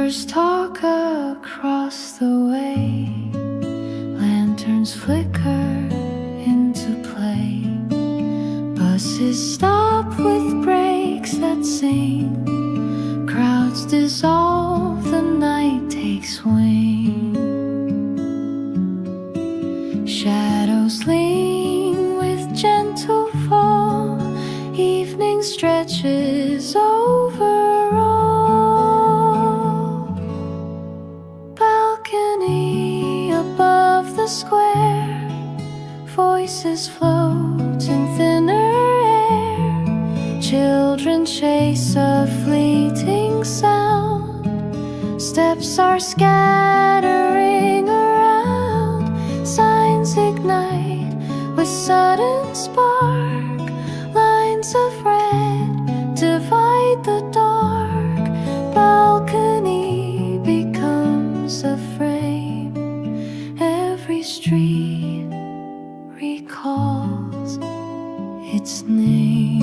Neighbors talk across the way. Lanterns flicker into play. Buses stop with brakes that sing. Crowds dissolve, the night takes wing. Shadows lean with gentle fall. Evening stretches over all. Balcony above the square. Voices float in thinner air. Children chase a fleeting sound. Steps are scattering around. Signs ignite with sudden spark. Lines of red divide the dark. Balcony becomes a frame. Every street recalls its name.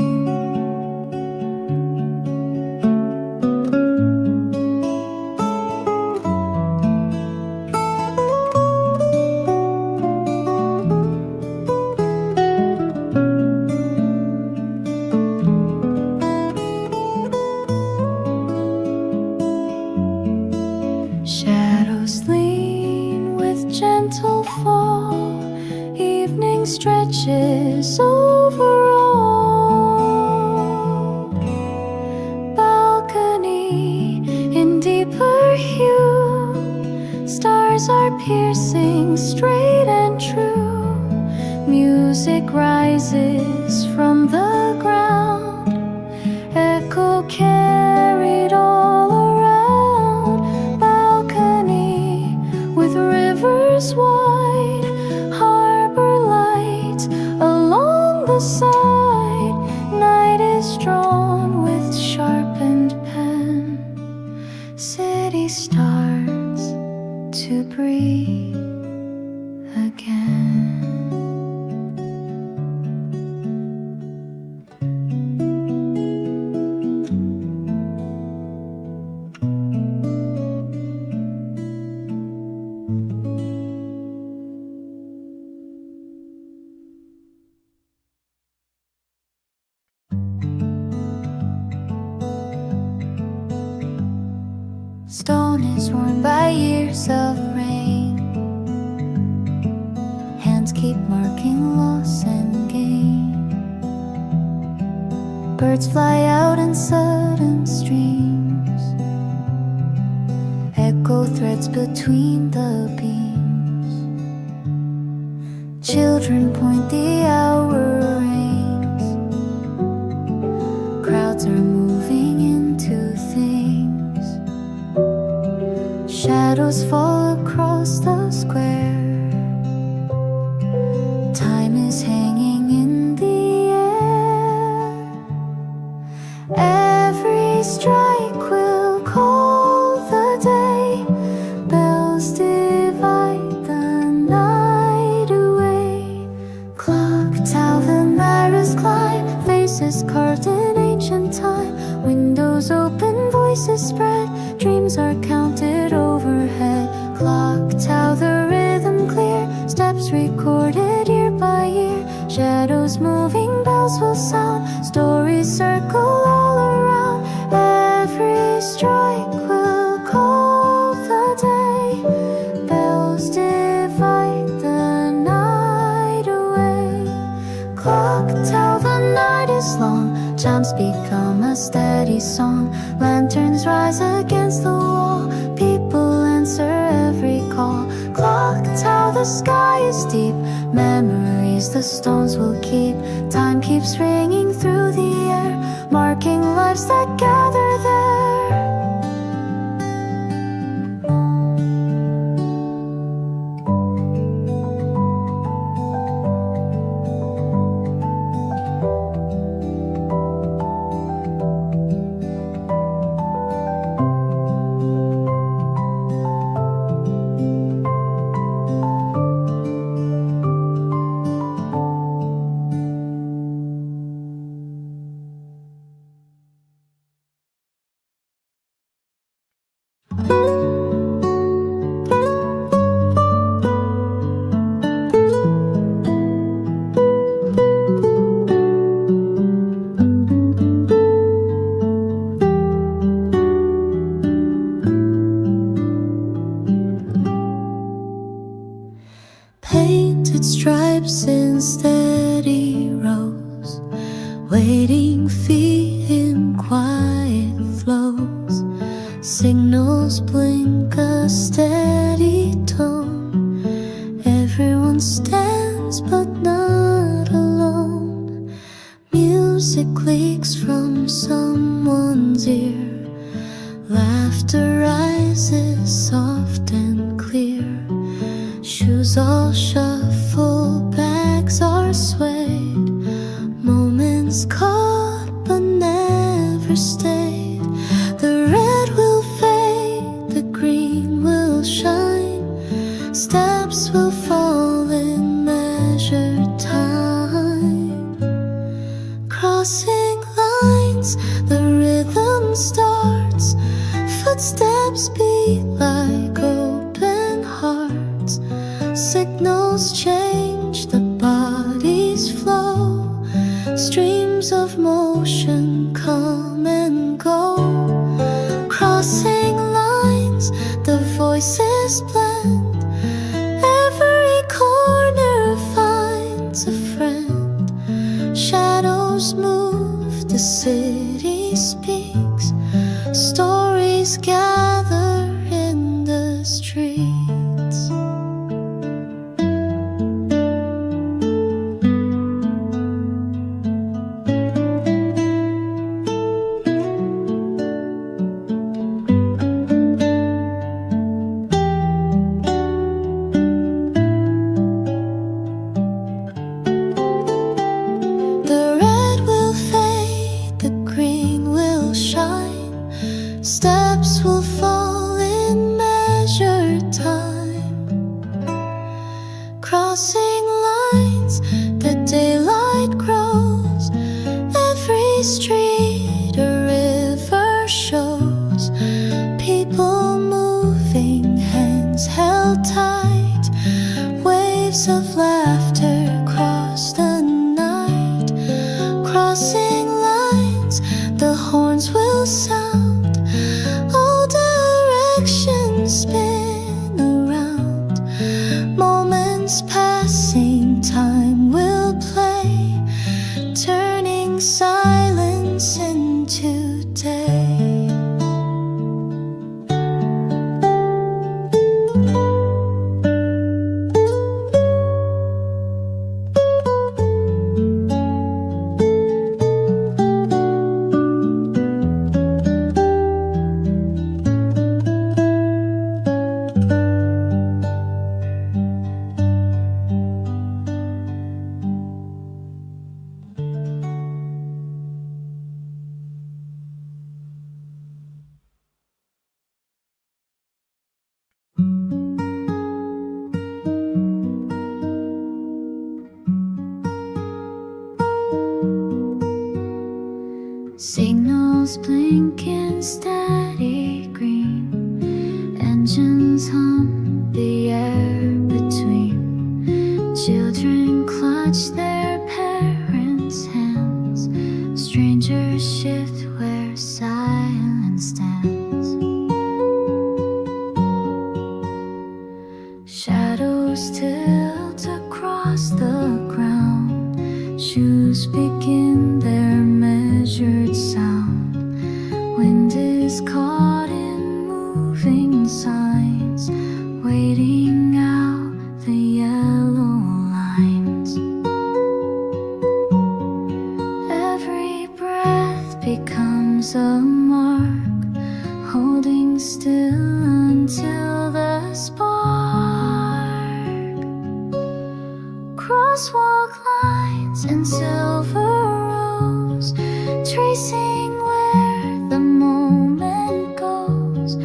Shadows lean with gentle fall. Evening stretches over all. Balcony in deeper hue. Stars are piercing straight and true. Music rises from the ground. Echo carried all around. Balcony with rivers wide. Harbor lights along the side. Night is drawn with sharpened pen. City starts to breathe again. Stone is worn by years of rain. Hands keep marking loss and gain. Birds fly out in sudden streams. Echo threads between the beams. Children point the hour rings. Crowds are moving into things. Shadows fall across the square. Time is hanging in the air. Every strike will call the day. Bells divide the night away. Clock tower, the mirrors climb. Faces carved in ancient time. Windows open, voices spread. Dreams are counted overhead. Clock tower, the rhythm clear. Steps recorded year by year. Shadows moving, bells will sound. Stories circle all around. Every strike will call the day. Bells divide the night away. Clock tower, the night is long. Chimes become a steady song. Lanterns rise against the wall. People answer every call. Clock tower, the sky is deep. Memories the stones will keep. Time keeps ringing through the air, marking lives that gather there. leaks from someone's ear. Laughter rises soft and clear. Shoes all shuffle, bags are swayed. Moments caught but never stayed. The red will fade, the green will shine. Steps will fall in measured time. Crossing lines, the rhythm starts. Footsteps beat like open hearts. Signals change, the bodies flow. Streams of motion come and go. Crossing lines, the voices blend. Every corner finds a friend. Shadows move, the city speaks. Stories gather in the streets. The red will fade, the green will shine. Steps will fall in measured time. Crossing lines, the daylight grows. Every street a river shows. People moving, hands held tight. Waves of laughter cross the night. Crossing lines, the horns will sound. All directions spin around. Moments passing, time will play. Turning silence into day. Signals blink in steady green. Engines hum the air between. Children clutch their parents' hands. Strangers shift where silence stands. Shadows tilt across the ground. Shoes begin their measured sound. Wind is caught in moving signs, waiting out the yellow lines. Every breath becomes a mark, holding still until the spark. Crosswalk lines and silver rose, tracing where the moment goes.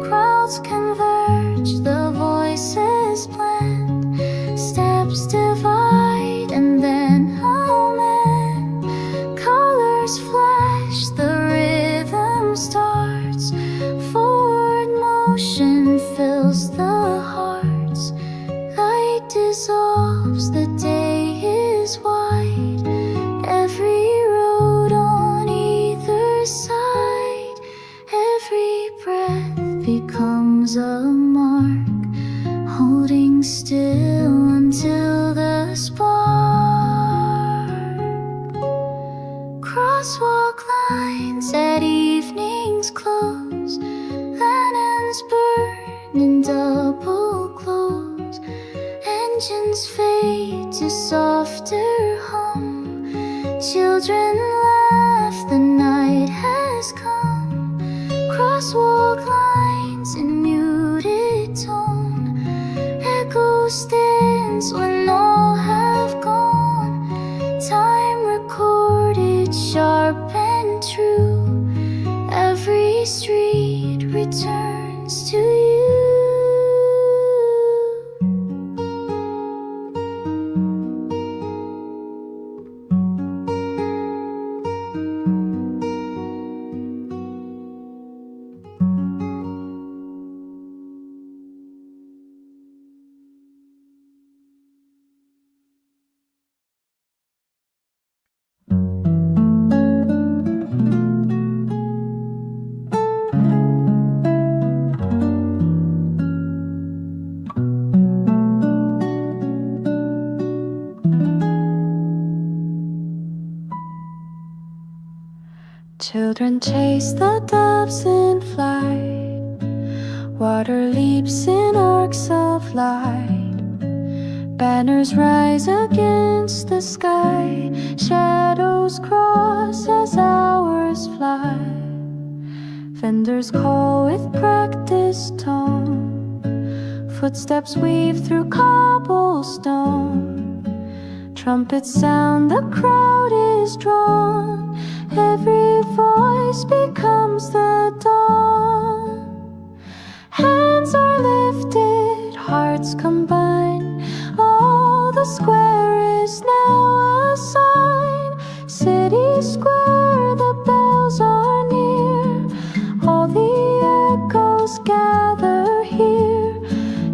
Crowds converge, the voices blend. Steps divide and then amen. Colors flash, the rhythm starts. Forward motion fills the hearts. Light dissolves, the day is wide. Every road on either side. Every breath becomes a mark, holding still until the spark. Crosswalk lines at evening's close. Lanterns burn in double glows. Engines fade to softer hum. Children laugh untrue. Every street returns to you. Children chase the doves in flight. Water leaps in arcs of light. Banners rise against the sky. Shadows cross as hours fly. Vendors call with practiced tone. Footsteps weave through cobblestone. Trumpets sound, the crowd is drawn. Every voice becomes the dawn. Hands are lifted, hearts combine. All the square is now a sign. City square, the bells are near. All the echoes gather here.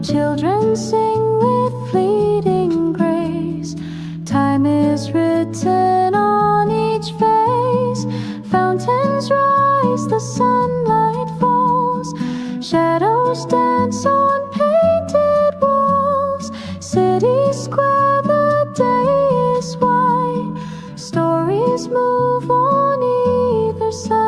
Children sing with fleeting grace. Time is written on each face. Fountains rise, the sunlight falls. Shadows dance on painted walls. City square, the day is white. Stories move on either side.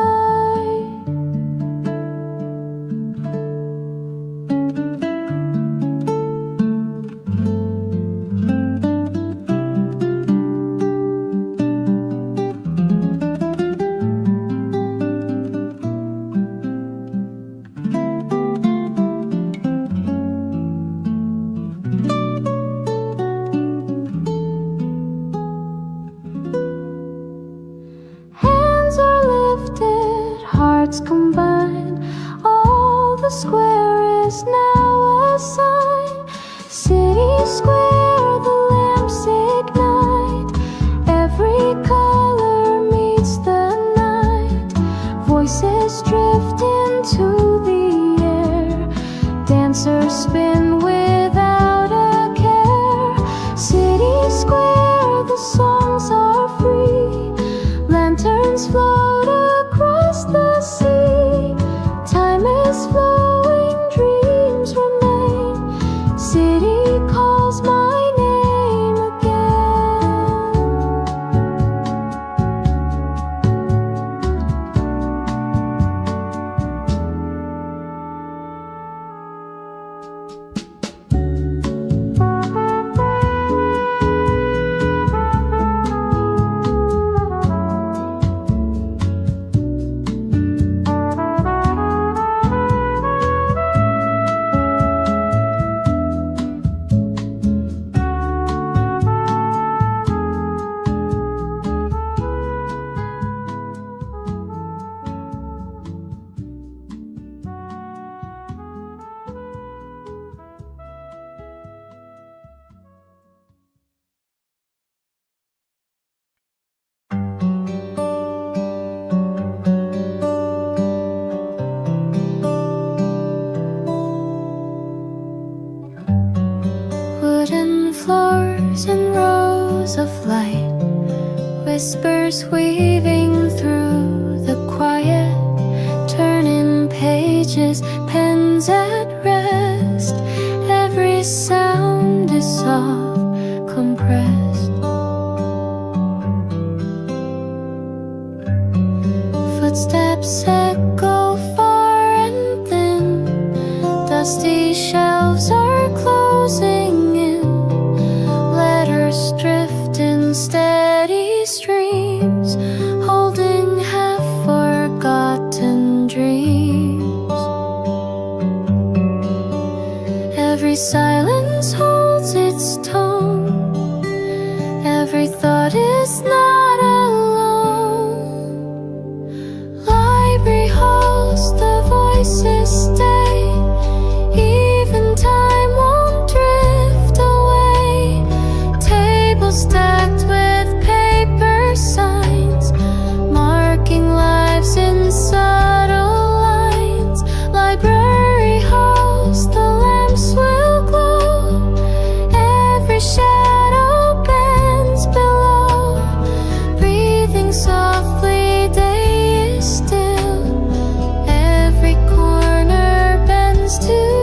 Hearts combine. All the square is now a sign. City square, the lamps ignite. Every color meets the night. Voices drift into the air. Dancers spin without a care. City square, the songs are free. Lanterns float across the sea. Time is flowing, dreams remain. City calls my name again. Wooden floors and rows of light. Whispers weaving through the quiet. Turning pages, pens at rest. Every sound is soft, compressed. Footsteps echo far and thin. Dusty shelves are closing in. Letters drift in steady streams, holding half-forgotten dreams. Every silence holds its tone. Every thought is not alone. house, the voices stay. Even time won't drift away. Tables stacked with paper signs, marking lives in subtle lines. Library halls, the lamps will glow. Every shadow bends below. Breathing softly, day is still. Every corner bends to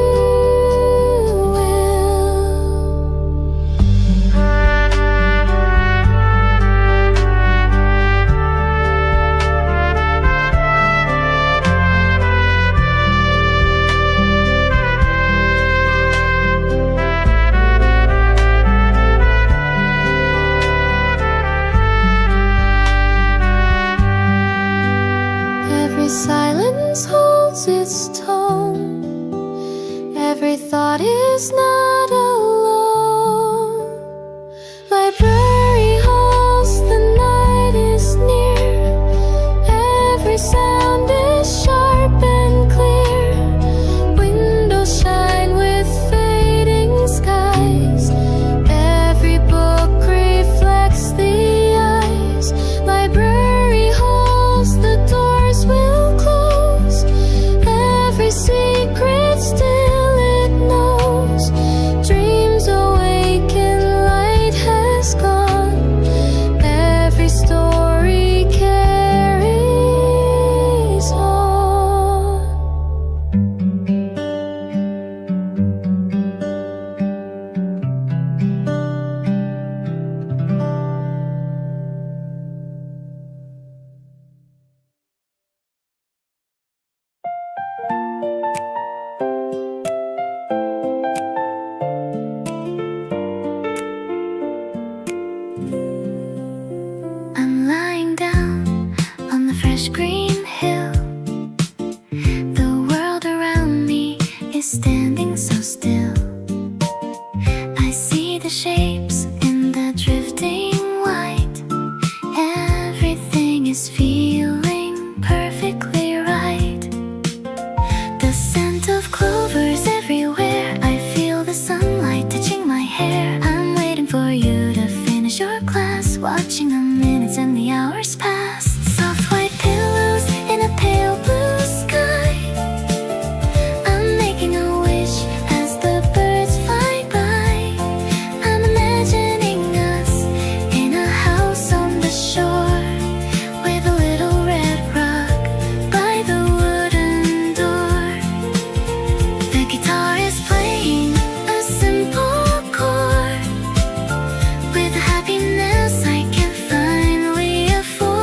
Every silence holds its tone. Every thought is not alone. Library halls, the night is near. Every sound is sharp and clear. Windows shine with fading skies. Every book reflects the eyes. Library halls, the doors will close. Every secret still it knows. Dreams awaken, light has gone. Every story carries on. I'm lying down on the fresh green hill. The world around me is standing so still. I see the shapes in the drifting white. Everything is feeling perfectly right. The scent of clovers everywhere. I feel the sunlight touching my hair. I'm waiting for you to finish your class, watching the minutes and the hours pass. Soft white pillows in a pale blue sky. I'm making a wish as the birds fly by. I'm imagining us in a house on the shore, with a little red rug by the wooden door. The guitar is playing a simple chord, with happiness I can finally afford.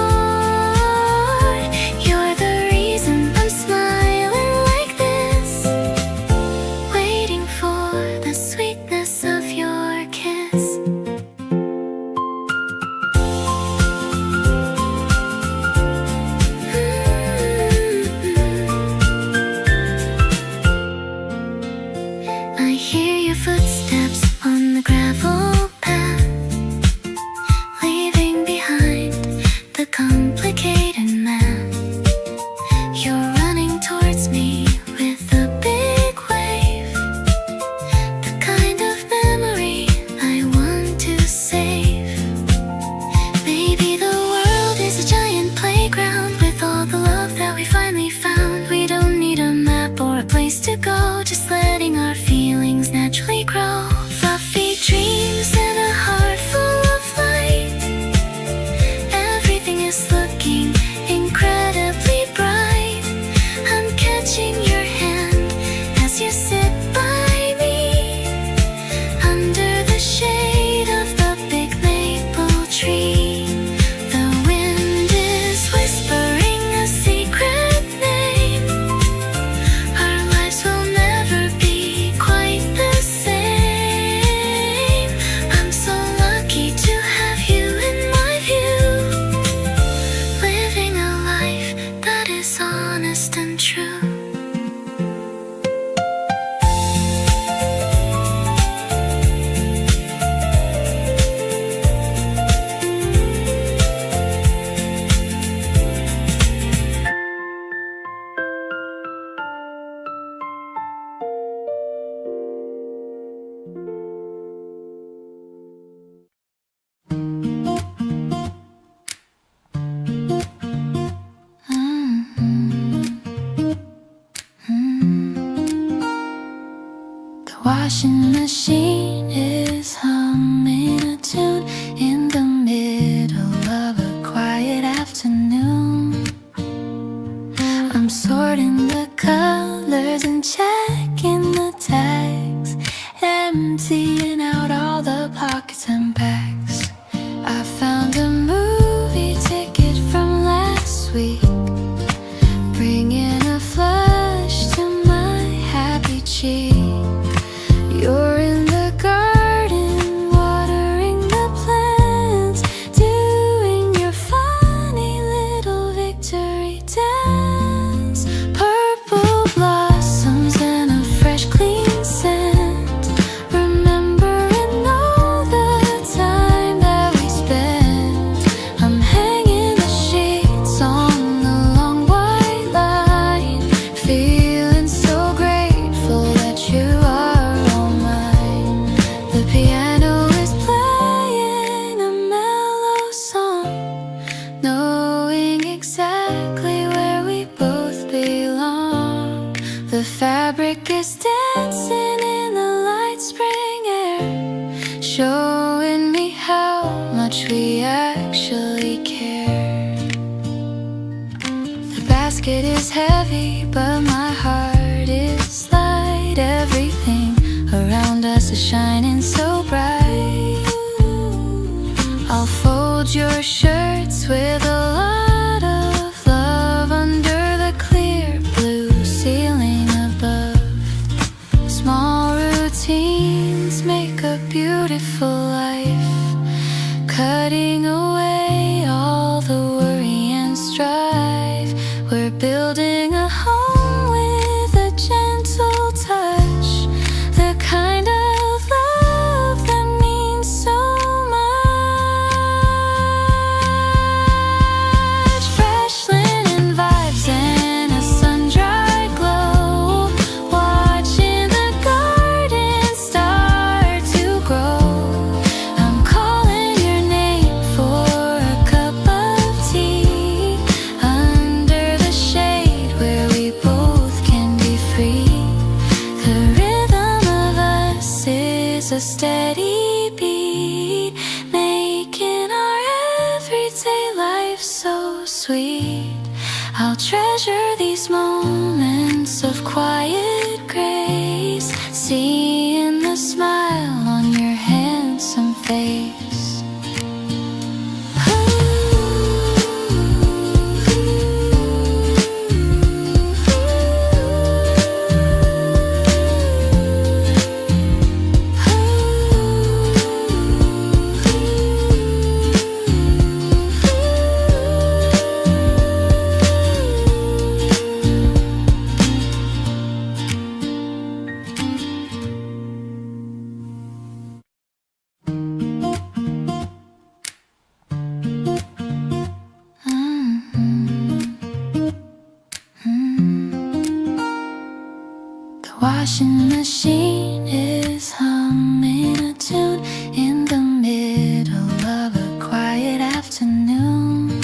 You're the reason I'm smiling like this, waiting for the sweetness of your kiss. I hear your footsteps on the gravel path, leaving behind the complicated math. You're running towards me with a big wave, the kind of memory I want to save. Maybe the world is a giant playground with all the love that we finally found. We don't need a map or a place to go, just letting our feelings naturally grow. Fluffy dreams and a heart full of light. Everything is looking incredibly bright. I'm catching your hand as you sit by me, under the shade of the big maple tree. The wind is whispering a secret name. Our lives will never washing machine is humming a tune in the middle of a quiet afternoon. I'm sorting the colors and checking the tags, emptying out all the pockets and bags. I found a movie ticket from last week, bringing a flush to my happy cheek. You're in the garden, watering the plants, doing your funny little victory dance. Purple blossoms and a fresh clean scent, remembering all the time that we spent. I'm hanging the sheets on the long white line, feeling so grateful that you are all mine. The piano is playing a mellow song, knowing exactly where we both belong. The fabric is dancing in the light spring air, showing me how much we actually care. The basket is heavy, but my heart is light. Everything around us is shining so bright. I'll fold your shirts with a lot of love under the clear blue ceiling above. Small routines make a beautiful life, cutting away all the worry and strife. We're building a home with a gentle touch, the kind of love that means so much. Fresh linen vibes and a sun-dried glow, watching the garden start to grow. I'm calling your name for a cup of tea, under the shade where we both can be free. The rhythm of us is a steady beat, making our everyday life so sweet. I'll treasure these moments of quiet grace, seeing the smile on your handsome face. The washing machine is humming a tune in the middle of a quiet afternoon.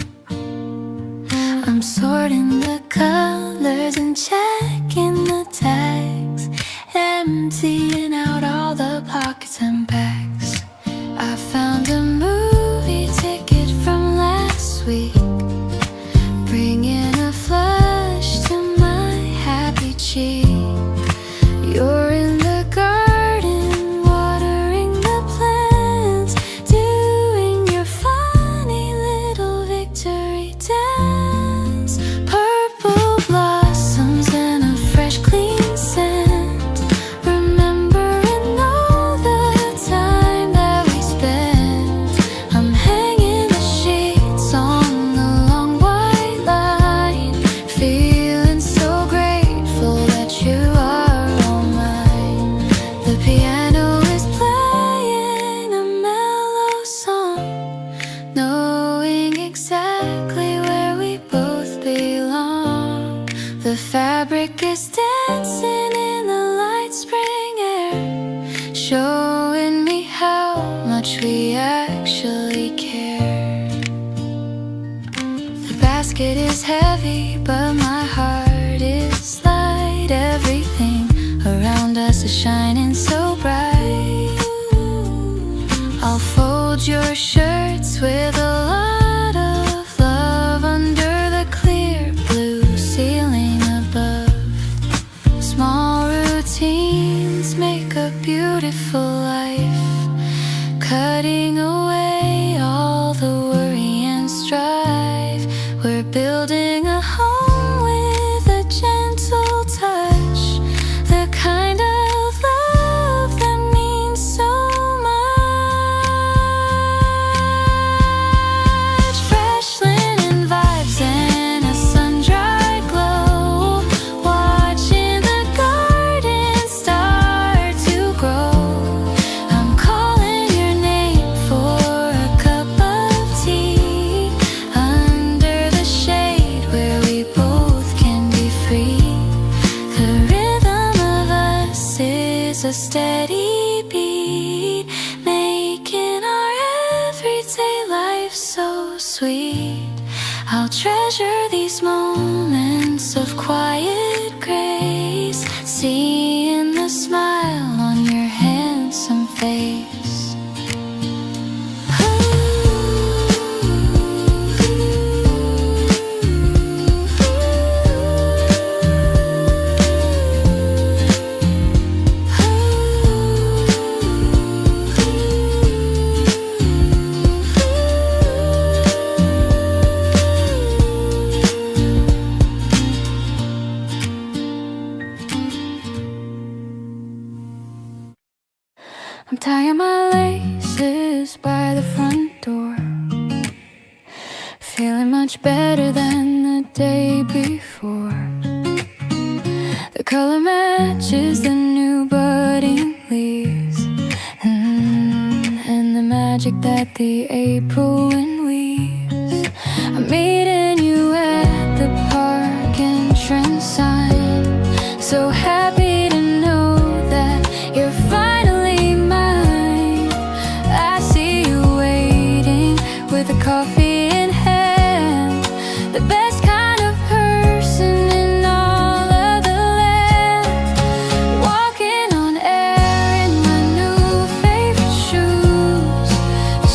I'm sorting the colors and checking the tags, emptying out all the pockets and bags. I found a movie ticket from last week, bringing a flush to my happy cheek. You're in the garden, watering the plants, doing your funny little victory dance. Purple blossoms and a fresh clean scent, remembering all the time that we spent. I'm hanging the sheets on the long white line, feeling so grateful that you are all mine. The piano is playing a mellow song, knowing exactly where we both belong. The fabric is dancing in the light spring air, showing me how much we actually care. The basket is heavy, but my heart is light. Everything around around us is shining so bright. I'll fold your shirts with a lot of love under the clear blue ceiling above. Small routines make a beautiful life, cutting away all the worry and strife. We're building a home with a gentle touch, the kind of love that means so much. Fresh linen vibes and a sun-dried glow, watching the garden start to grow. I'm calling your name for a cup of tea under the shade where we both can be free. The rhythm of us is a steady beat, making our everyday life so sweet. I'll treasure these moments of quiet grace, seeing the smile on your handsome face. I'm tying my laces by the front door, feeling much better than the day before. The color matches the new budding leaves, and the magic that the April wind weaves. I'm meeting you at the park entrance sign, so happy to know that you're finally mine. I see you waiting with a coffee in hand, the best kind of person in all of the land. Walking on air in my new favorite shoes,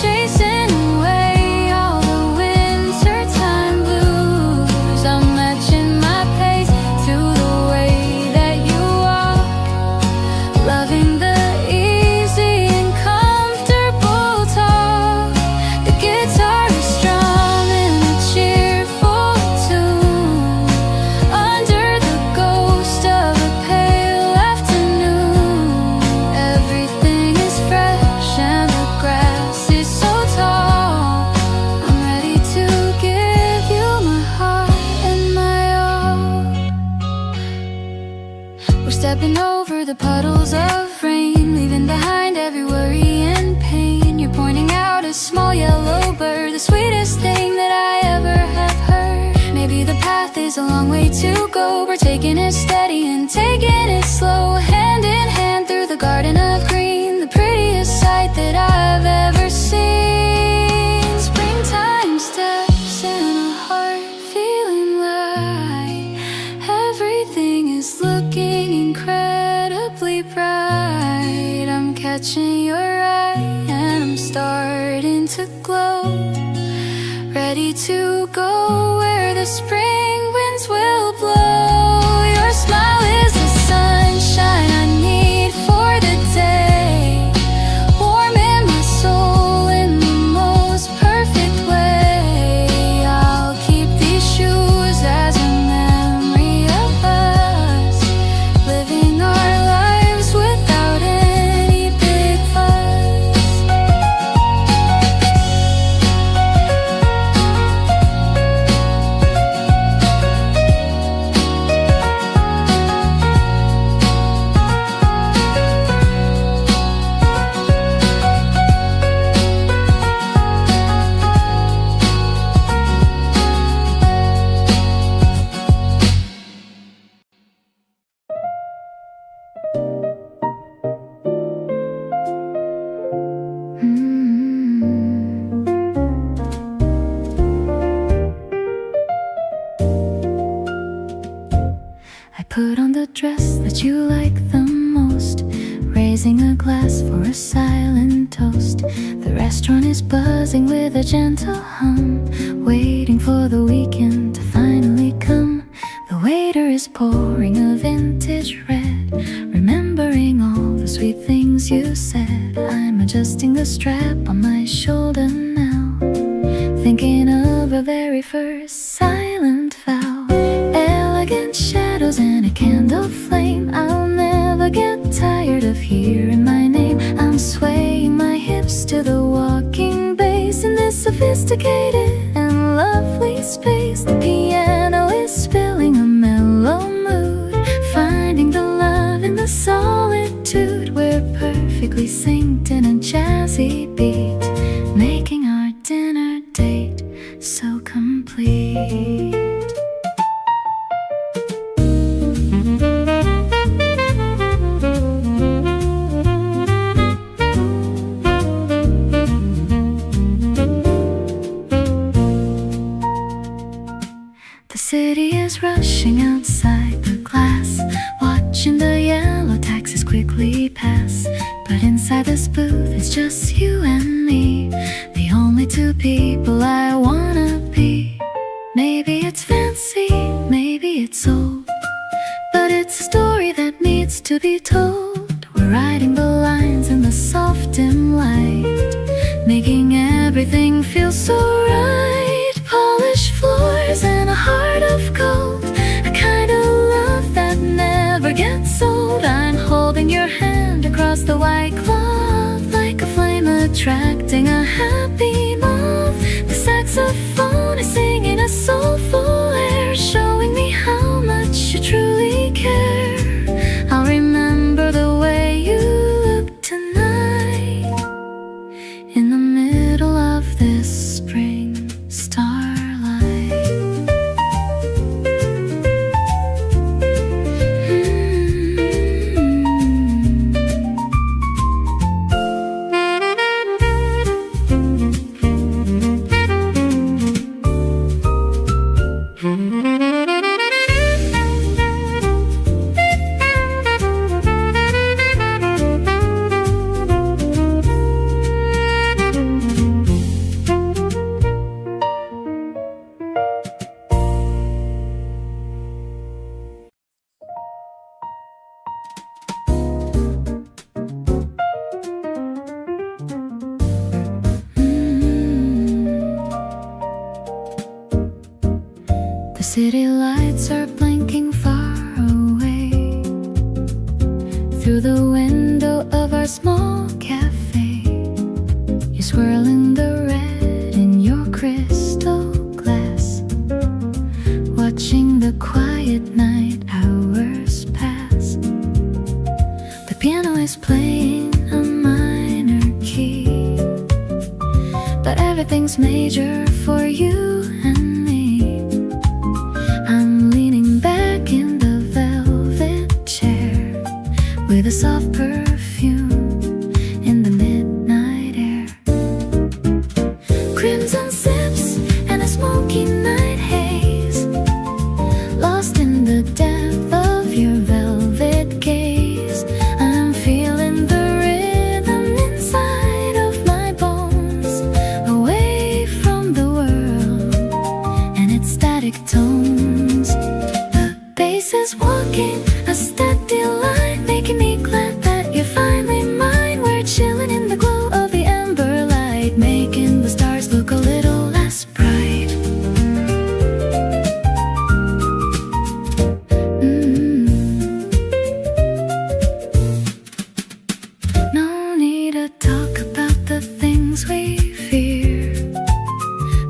chasing away all the wintertime blues. I'm matching my pace to the way that you walk, loving the easy and comfortable talk. The guitar is strumming a cheerful tune under the ghost of a pale afternoon. Everything is fresh and the grass is so tall. I'm ready to give you my heart and my all. We're stepping over the puddles of rain, leaving behind every worry and pain. You're pointing out a small yellow bird, the sweetest thing that I ever have heard. Maybe the path is a long way to go. We're taking it steady and taking it slow, hand in hand through the garden of green, the prettiest sight that I've ever seen. Springtime steps in a heart feeling light. Everything is looking incredibly bright. I'm catching your eye and I'm starting to glow, ready to go where the spring winds will blow. Your smile is the sunshine I need for the day, warming my soul in the most perfect way. I'll keep these shoes as a memory of us, living our lives without any big fuss. I put on the dress that you like the raising a glass for a silent toast. The restaurant is buzzing with a gentle hum, waiting for the weekend to finally come. The waiter is pouring a vintage red, remembering all the sweet things you said. I'm adjusting the strap on my shoulder now, thinking of our very first silent vow. Elegant shadows and a candle flame, I'll never get tired of hearing my name. I'm swaying my hips to the walking bass in this sophisticated and lovely space. The piano is spilling a mellow mood, finding the love in the solitude. We're perfectly synced in a jazzy beat, making our dinner date so complete. The city is rushing outside the glass, watching the yellow taxis quickly pass. But inside this booth it's just you and me, the only two people I wanna be. Maybe it's fancy, maybe it's old, but it's a story that needs to be told. We're writing the lines in the soft dim light, making everything feel so right. Polished floors and a heart of gold, a kind of love that never gets old. I'm holding your hand across the white cloth, like a flame attracting a happy moth. The saxophone is singing a soulful air, showing me how much you truly care. I'll remember the way you look tonight, in the middle of this spring starlight. The city lights are blinking far away, through the window of our small cafe. You swirl in the red in your crystal glass, watching the quiet night hours pass. The piano is playing a minor key, but everything's major for you and me. I'm leaning back in the velvet chair, with a soft perfume in the midnight air. Crimson sips and a smoky night haze, lost in the depth of your velvet gaze. I'm feeling the rhythm inside of my bones, away from the world and its static tones. The bass is walking a steady line, making me glad that you're finally mine. We're chilling in the glow of the ember light, making the stars look a little less bright. No need to talk about the things we fear.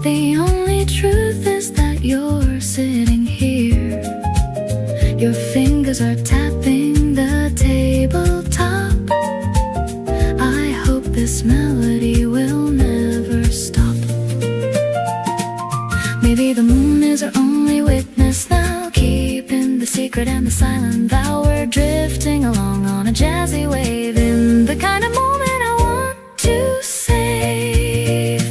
The only truth is that you're sitting here. Your fingers are tapping the tabletop. I hope this melody will never stop. Maybe the moon is our only witness now, keeping the secret and the silent vow. We're drifting along on a jazzy wave, in the kind of moment I want to save.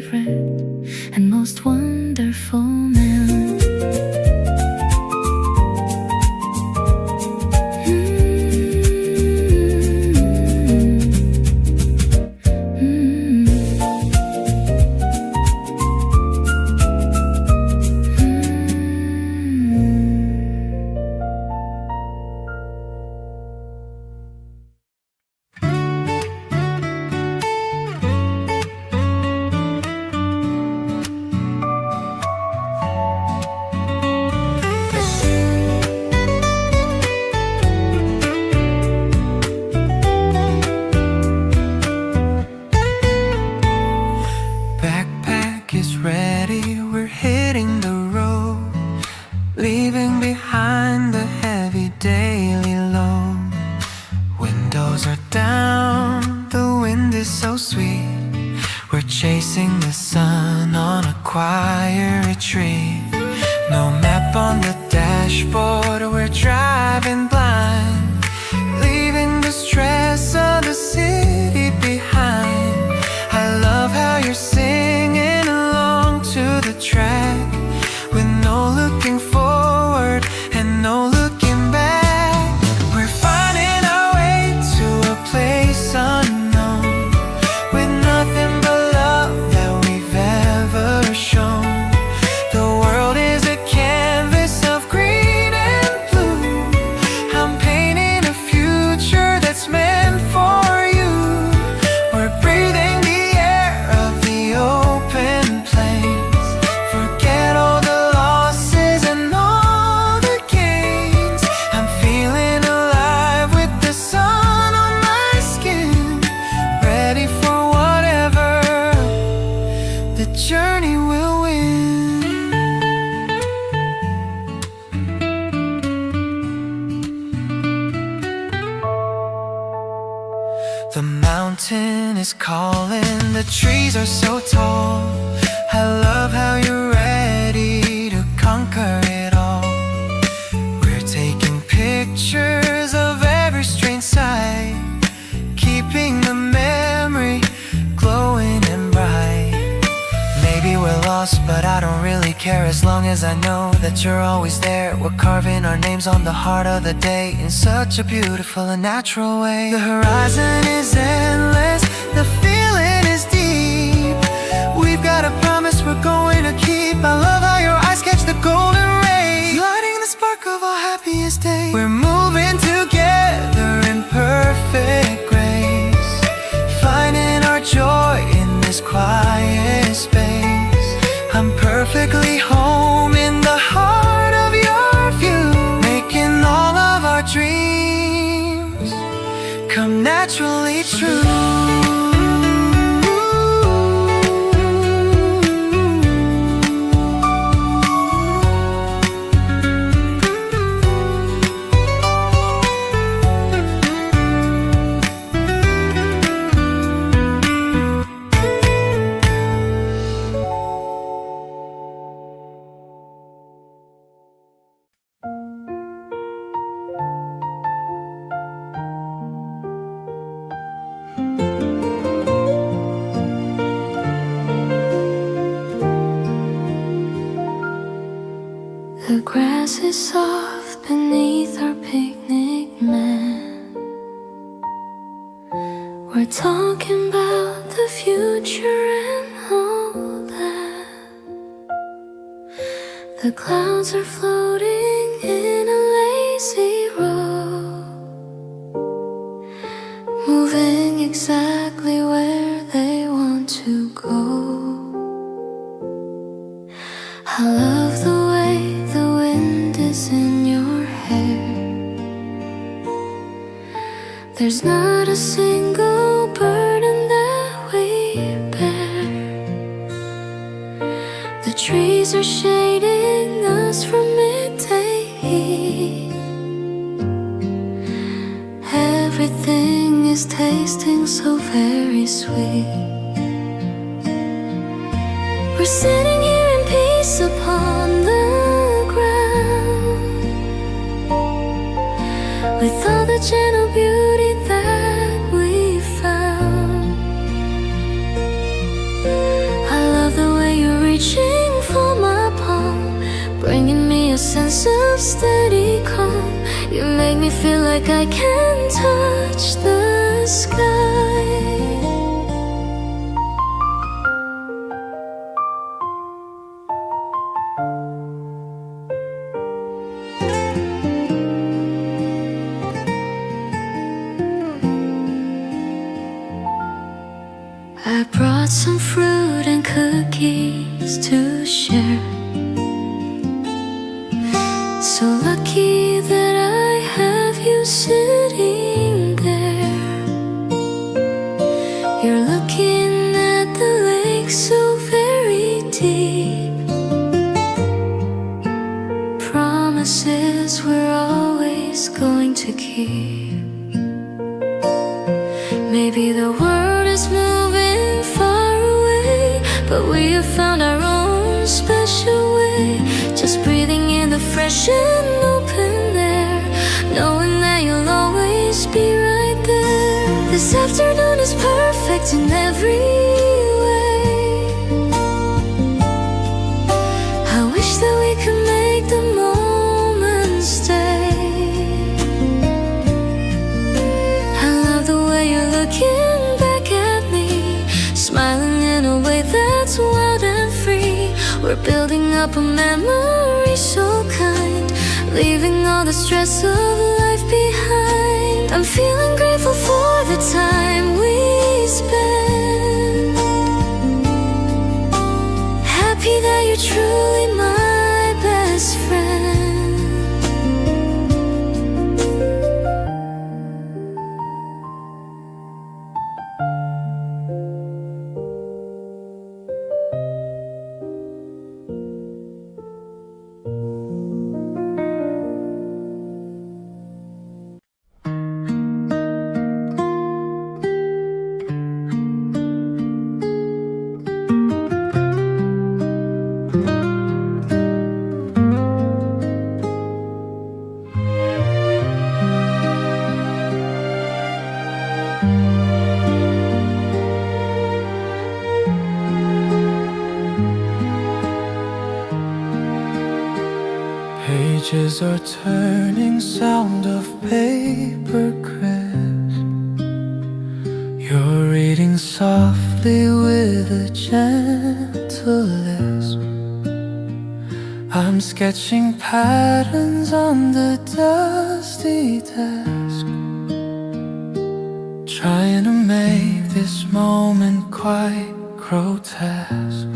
favorite and most wonderful man. Chasing the sun on a quiet retreat. No map on the dashboard, we're driving blind, leaving the stress of the city behind. I love how you're singing along to the track, with no looking forward and no looking back. We're finding our way to a place unknown, with nothing but shown. The world is a canvas of green and blue. I'm painting a future that's meant for you. We're breathing the air of the open plains. Forget all the losses and all the gains. I'm feeling alive with the sun on my skin, ready for whatever the journey will win. The mountain is calling, the trees are so tall. I love how you're ready to conquer it all. We're taking pictures of every strange sight, keeping the memory glowing and bright. Maybe we're lost, but I don't really care, as long as I know that you're always there. We're carving our names on the heart of the day in such a beautiful and natural way. The horizon is endless, the feeling is deep. We've got a promise we're going to keep. I love how your eyes catch the golden rays, lighting the spark of our happiest day. We're moving together in perfect grace, finding our joy in this quiet space. I'm perfectly home in the heart of your view, making all of our dreams come naturally true. The grass is soft beneath our picnic mat. We're talking about the future and all that. The clouds are floating in a lazy row, moving exactly where they want to go. I love the way the wind is in your hair. There's not a single burden that we bear. The trees are shading us from midday heat. Everything is tasting so very sweet. We're sitting here in peace upon the ground, with all the gentle beauty that we found. I reaching for my palm, bringing me a sense of steady calm. You make me feel like I can touch the sky. I brought some fruit and cookies to share. So lucky that I have you sitting there. You're looking at the lake so very deep. Promises we're always going to keep. Maybe the world is moving far away, but we have found our own special way. Just breathing in the fresh and open air, knowing that you'll always be right there. This afternoon is perfect in every way. I wish that we could make the moment stay. I love the way you're looking back at me, smiling in a way that's wild and free. We're building up a memory so kind, leaving all the stress of life behind. I'm feeling grateful for the time we spent. Happy that you're truly my best friend. Pages are turning, sound of paper crisp. You're reading softly with a gentle lisp. I'm sketching patterns on the dusty desk, trying to make this moment quite grotesque.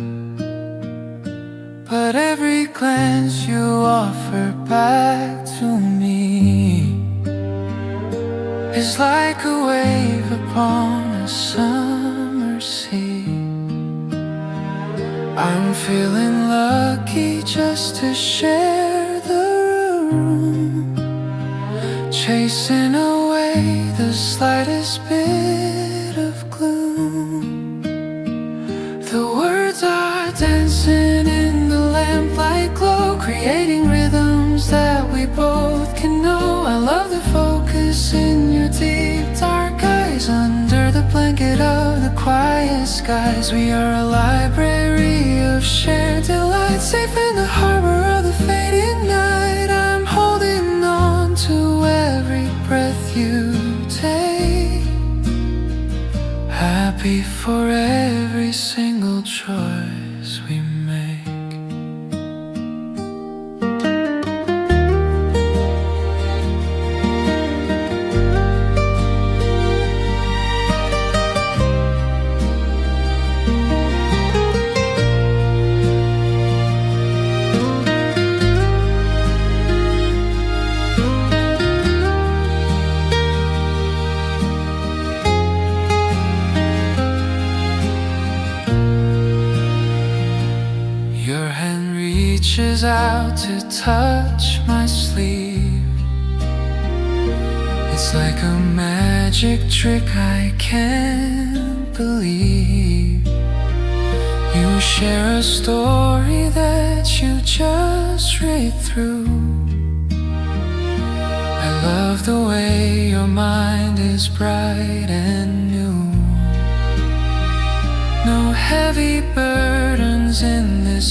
But every glance you offer back to me is like a wave upon a summer sea. I'm feeling lucky just to share the room, chasing away the slightest bit of gloom. The words are dancing in the lamplight glow, creating rhythms that we both can know. I love the focus in your deep dark eyes, under the blanket of the quiet skies. We are a library of shared delight, safe in the harbor of the fading night. I'm holding on to every breath you take, happy for every single choice we make. Your hand reaches out to touch my sleeve. It's like a magic trick I can't believe. You share a story that you just read through. I love the way your mind is bright and new. No heavy burdens in this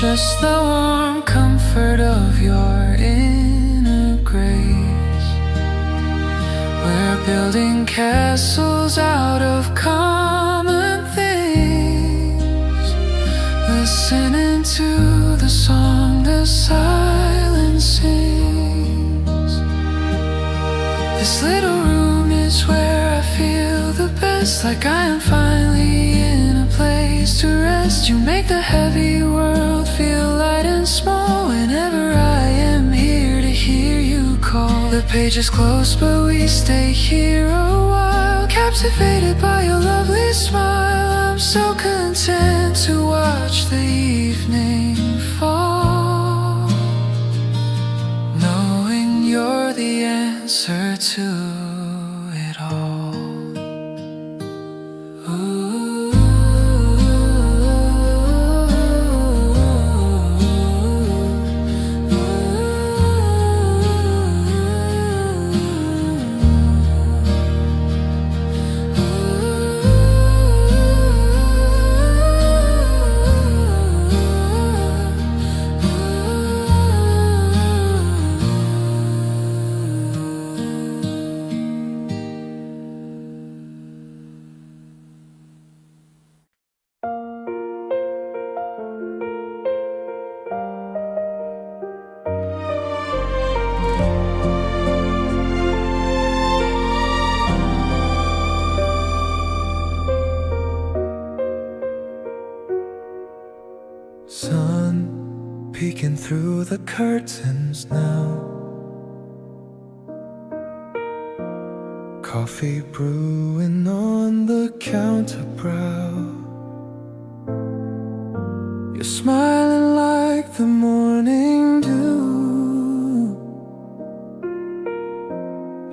just the warm comfort of your inner grace. We're building castles out of common things, listening to the song the silence sings. This little room is where I feel the best, like I am finally in a place to rest. You make the heavy world feel light and small whenever I am here to hear you call. The page is closed but we stay here a while, captivated by your lovely smile. I'm so content to watch the evening fall, knowing you're the answer to it all. Sun peeking through the curtains now, coffee brewing on the counter brow. You're smiling like the morning dew,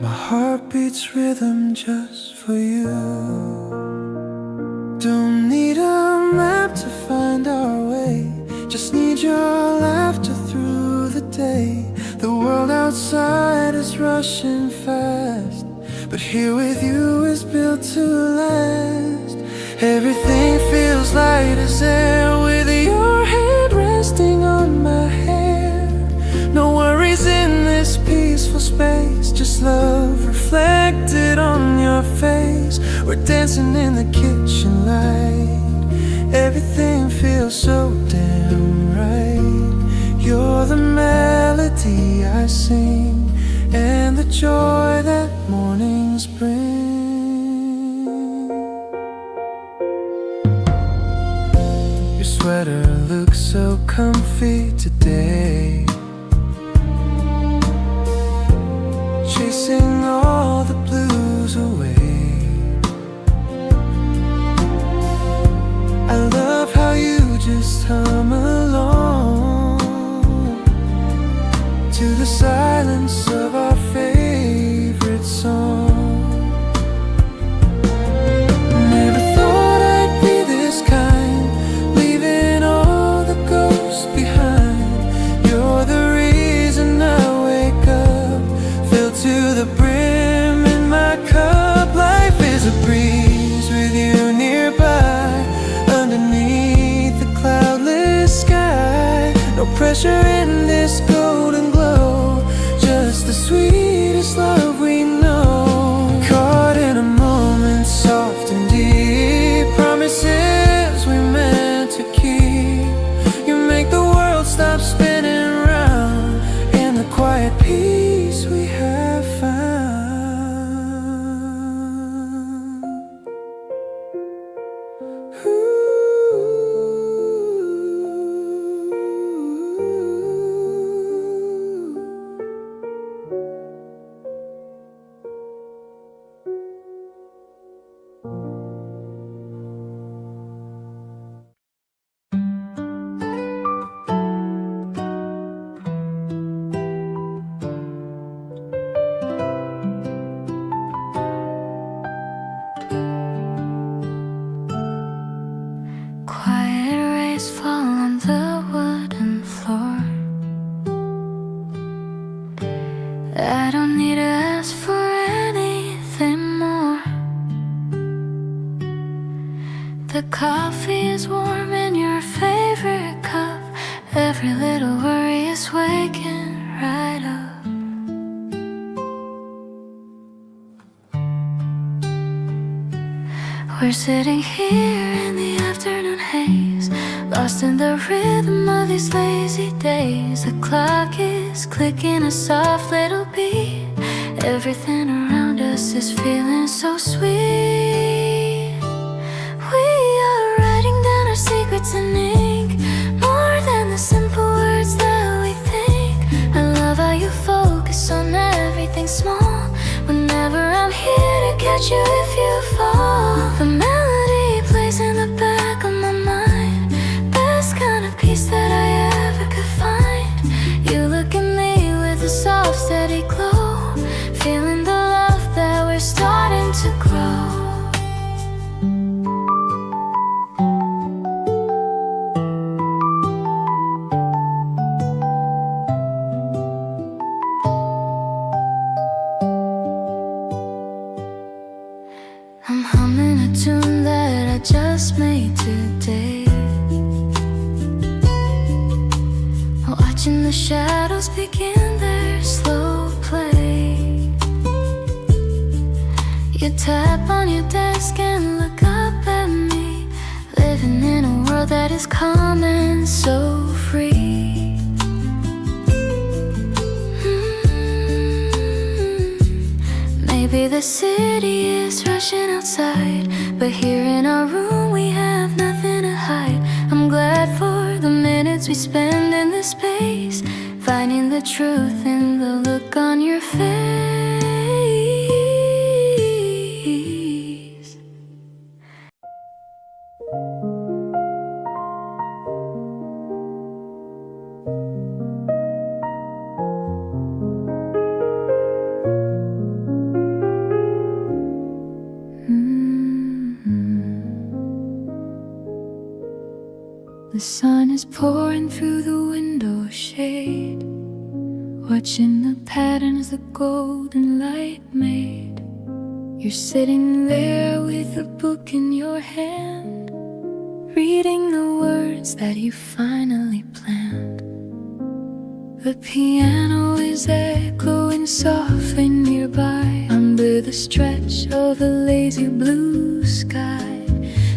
my heart beats rhythm just for you. Don't need a map to find our way, just need your laughter through the day. The world outside is rushing fast, but here with you is built to last. Everything feels light as air with your hand resting on my hair. No worries in this peaceful space, just love reflected on your face. We're dancing in the kitchen light, everything feels so damn right. You're the melody I sing, and the joy that mornings bring. Your sweater looks so comfy today, chasing all the blues away. I love how you just hum along to the silence of our favorite song. Never thought I'd be this kind, leaving all the ghosts behind. You're the reason I wake up, filled to the brim in my cup. Life is a breeze with you nearby, underneath the cloudless sky. No pressure in this golden glow, just the sweetest love we know. Caught in a moment soft and deep, promises we meant to keep. You make the world stop spinning round in the quiet peace we have found. Quiet rays fall on the wooden floor. I don't need to ask for anything more. The coffee is warm in your favorite cup, Every little worry is waking right up. We're sitting here in the afternoon haze, lost in the rhythm of these lazy days. The clock is clicking a soft little beat. Everything around us is feeling so sweet. We are writing down our secrets in ink, more than the simple words that we think. I love how you focus on everything small. Whenever I'm here to catch you if you fall, the melody plays in the back of my mind. Best kind of peace that I ever could find. You look at me with a soft, steady glow, feeling the love that we're starting to grow. I'm humming a tune that I just made today, watching the shadows begin their slow play. You tap on your desk and look up at me, living in a world that is calm and so free. Maybe the city is rushing outside, but here in our room we have nothing to hide. I'm glad for the minutes we spend in this space, finding the truth in the look on your face. The sun is pouring through the window shade, watching the patterns the golden light made. You're sitting there with a book in your hand, reading the words that you finally planned. The piano is echoing softly nearby, under the stretch of a lazy blue sky.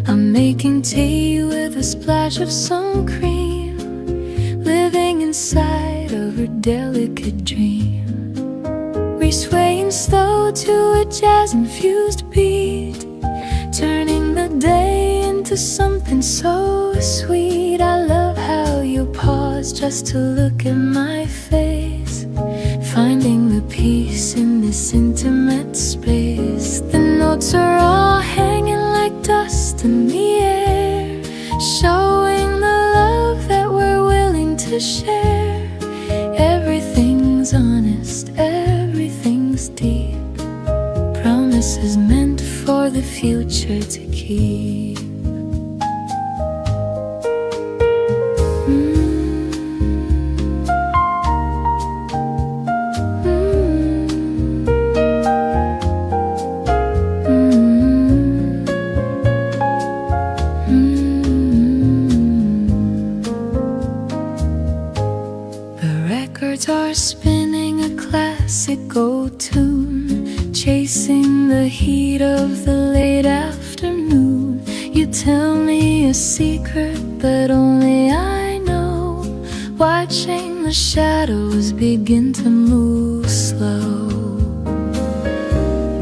I'm making tea with a splash of sun cream, living inside of a delicate dream. We're swaying slow to a jazz-infused beat, turning the day into something so sweet. I love how you pause just to look at my face, finding the peace in this intimate space. The notes are all hanging like dust in the air, showing the love that we're willing to share. Everything's honest, everything's deep, promises meant for the future to keep. Are spinning a classic old tune, chasing the heat of the late afternoon. You tell me a secret that only I know, watching the shadows begin to move slow.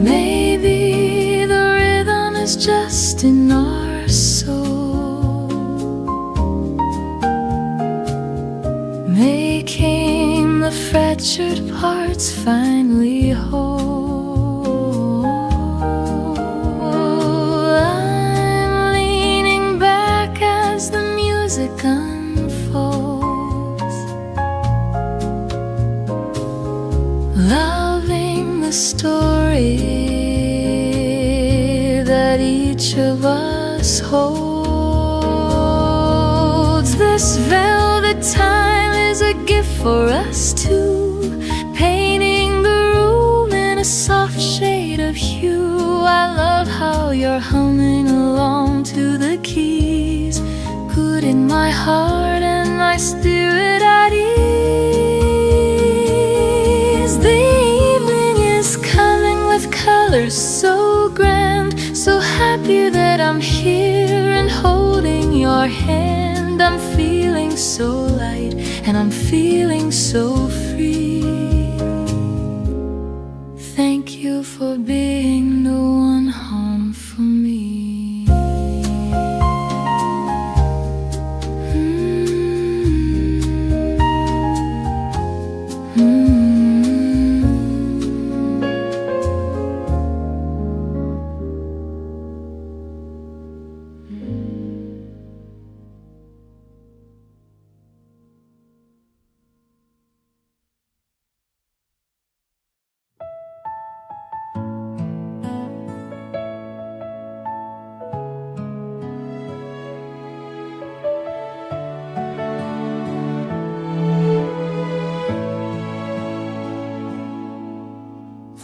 Maybe the rhythm is just in our soul, making the fractured parts finally whole. I'm leaning back as the music unfolds, loving the story that each of us holds. This velvet time is a gift for us two, painting the room in a soft shade of hue. I love how you're humming along to the keys, good in my heart and my my spirit at ease. The evening is coming with colors so grand, so happy that I'm here and holding your hand. I'm feeling so light and I'm feeling so free. Thank you for being the one home for me.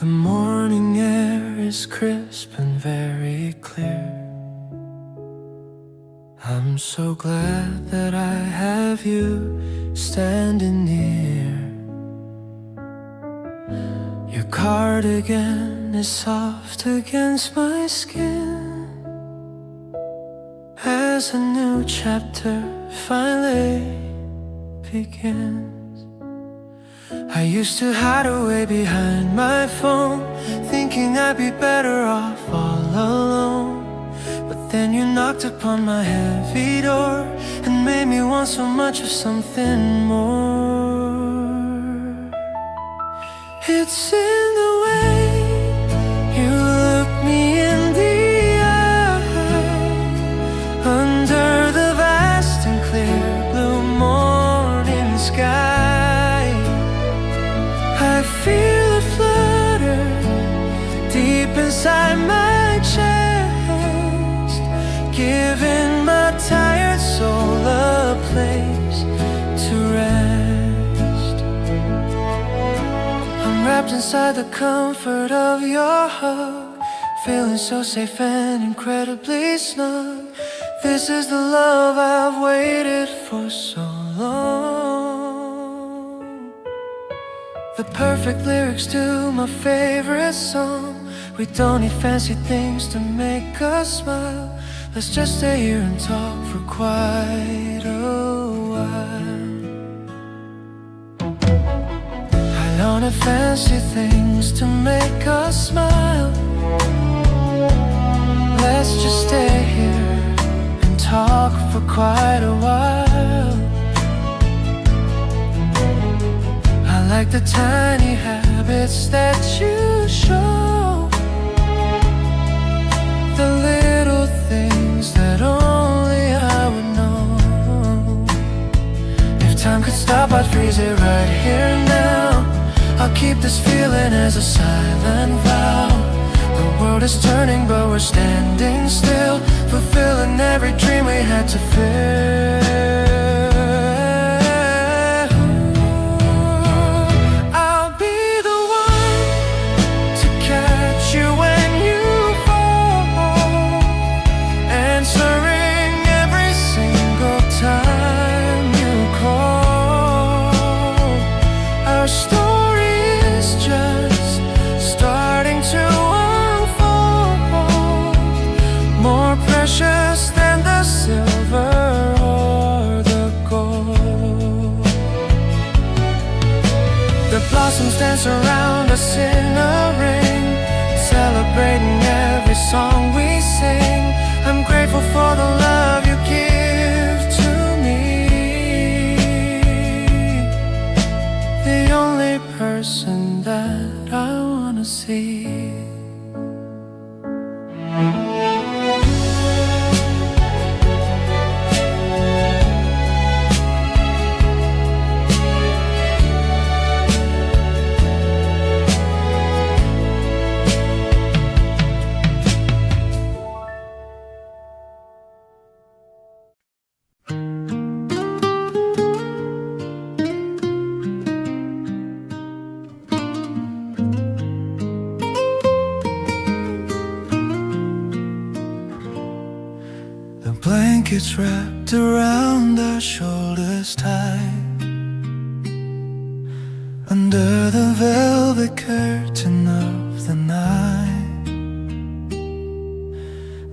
The morning air is crisp and very clear. I'm so glad that I have you standing near. Your cardigan is soft against my skin as a new chapter finally begins. I used to hide away behind my phone, thinking I'd be better off all alone. But then you knocked upon my heavy door and made me want so much of something more. It's in the way you look me in the eye, under the vast and clear blue morning sky. I feel it flutter deep inside my chest, giving my tired soul a place to rest. I'm wrapped inside the comfort of your hug, feeling so safe and incredibly snug. This is the love I've waited for so long. The perfect lyrics to my favorite song. We don't need fancy things to make us smile. Let's just stay here and talk for quite a while. I don't have fancy things to make us smile. Let's just stay here and talk for quite a while. I like the tiny habits that you show, the little things that only I would know. If time could stop, I'd freeze it right here now. I'll keep this feeling as a silent vow. The world is turning but we're standing still, fulfilling every dream we had to fill. Precious than the silver or the gold. The blossoms dance around us in a ring, celebrating every song we sing. I'm grateful for the love you give to me, the only person that I wanna see. blankets wrapped around our shoulders tight. Under the velvet curtain of the night,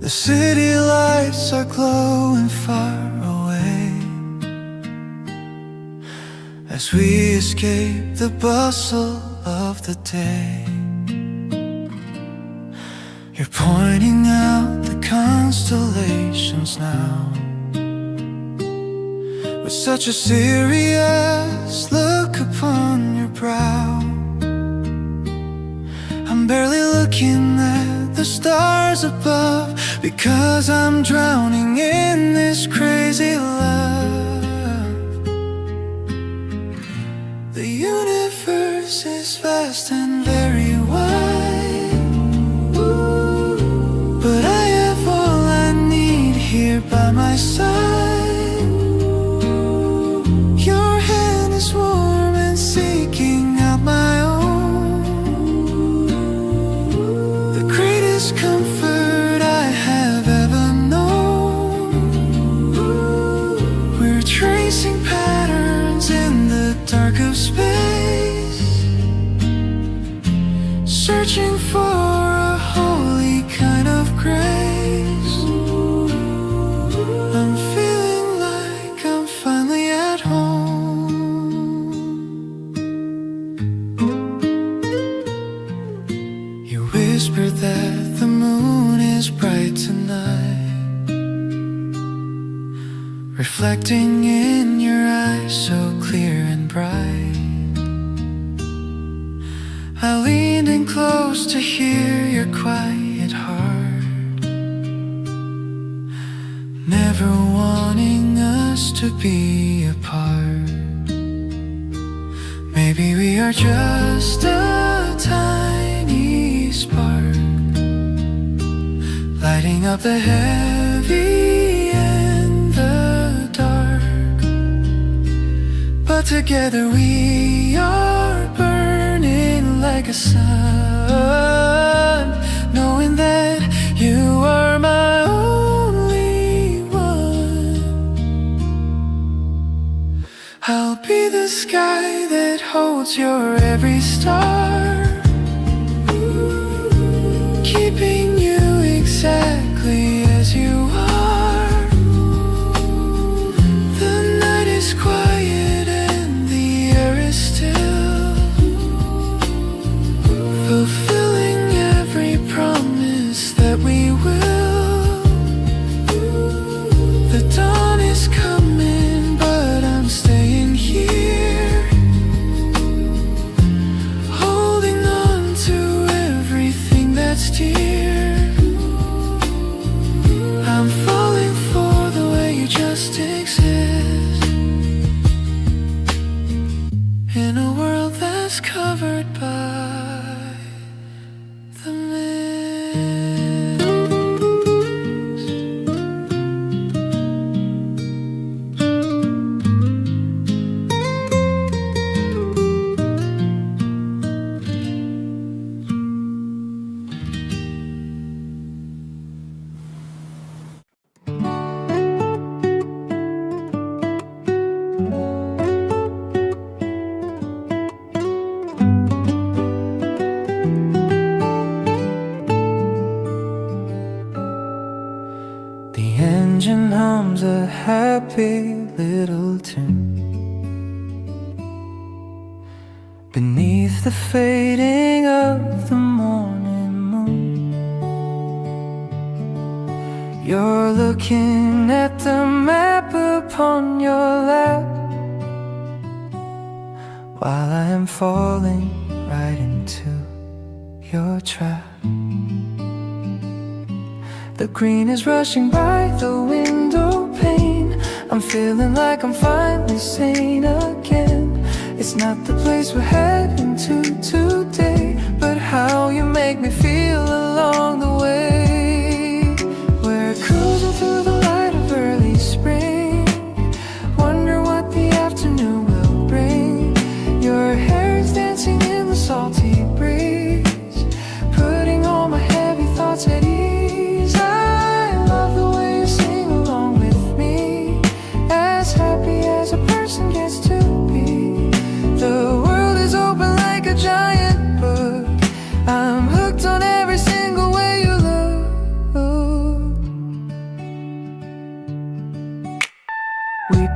the city lights are glowing far away as we escape the bustle of the day. You're pointing out the constellations now with such a serious look upon your brow. I'm barely looking at the stars above because I'm drowning in this crazy love. The universe is vast and very wide, but I have all I need here by my side. Your hand is warm and seeking out my own. The greatest comfort I have ever known. We're tracing patterns in the dark of space, searching for a holy kind of grace. I'm feeling like I'm finally at home. You whispered that the moon is bright tonight, reflecting in your eyes so clear and bright. I leaned in close to hear your quiet heart, never wanting us to be apart. Maybe we are just a tiny spark, lighting up the heavy and the dark. But together we are burning like a sun, knowing that you are my only one. I'll be the sky that holds your every star, keeping you exactly as you are. The night is quiet and the air is still, fulfilling every promise that we will. The dawn is coming, but I'm staying here, holding on to everything that's dear. I'm falling for the way you just exist, in a world that's covered by the mist. The engine hums a happy little tune beneath the fading of the morning moon. You're looking at the map upon your lap, while I am falling right into your trap. The green is rushing by the window pane. I'm feeling like I'm finally sane again. It's not the place we're heading to today, but how you make me feel along the way. We're cruising through the light of early spring, wonder what the afternoon will bring. Your hair is dancing in the salty breeze, putting all my heavy thoughts at ease. I love the way you sing along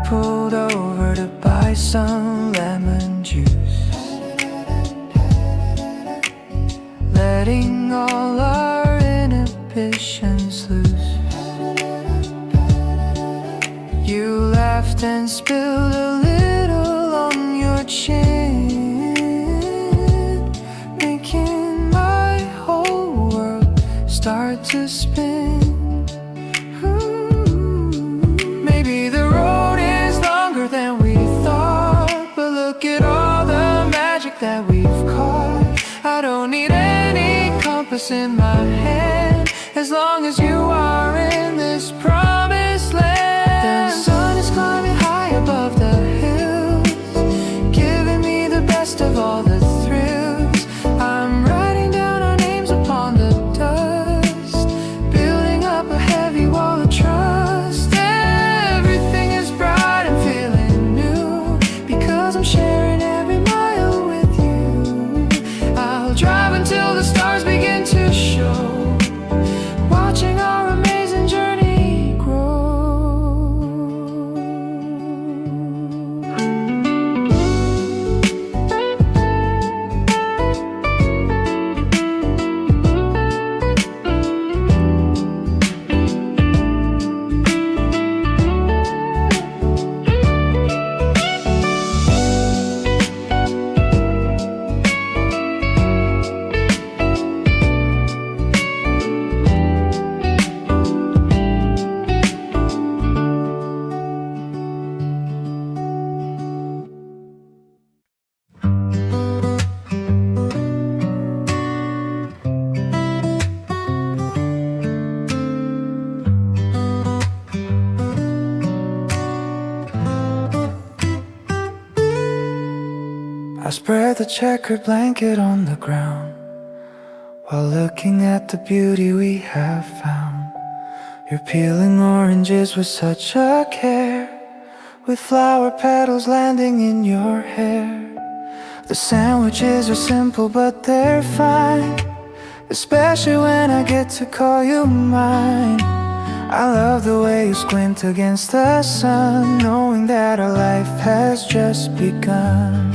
pulled over to buy some lemon juice, letting all our inhibitions loose. You laughed and spilled a little on your chin, making my whole world start to spin. Maybe the road is longer than we thought, but look at all the magic that we've caught. I don't need any compass in my hand, as long as you are in this promised land. The sun is climbing high above the hills, giving me the best of all the thrills. I'm writing down our names upon the dust, building up a heavy wall of trust. Everything is bright and feeling new, because I'm sharing every mile with you. I'll drive until the stars begin to show, watching our amazing journey grow. I spread the checkered blanket on the ground, while looking at the beauty we have found. You're peeling oranges with such a care, with flower petals landing in your hair. The sandwiches are simple but they're fine, especially when I get to call you mine. I love the way you squint against the sun, knowing that our life has just begun.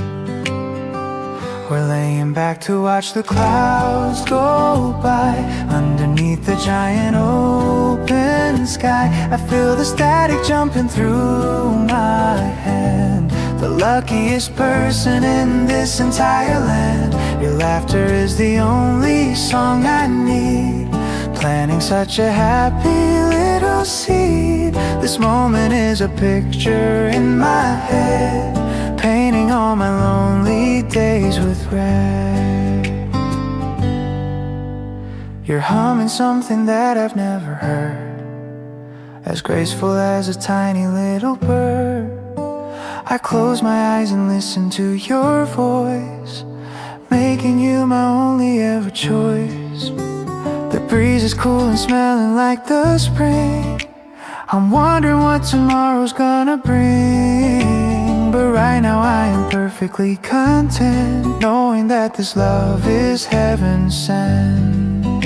We're laying back to watch the clouds go by, underneath the giant open sky. I feel the static jumping through my hand, the luckiest person in this entire land. Your laughter is the only song I need, planting such a happy little seed. This moment is a picture in my head, painting all my lonely days with red. You're humming something that I've never heard, as graceful as a tiny little bird. I close my eyes and listen to your voice, making you my only ever choice. The breeze is cool and smelling like the spring. I'm wondering what tomorrow's gonna bring, but right now I am perfectly content, knowing that this love is heaven sent.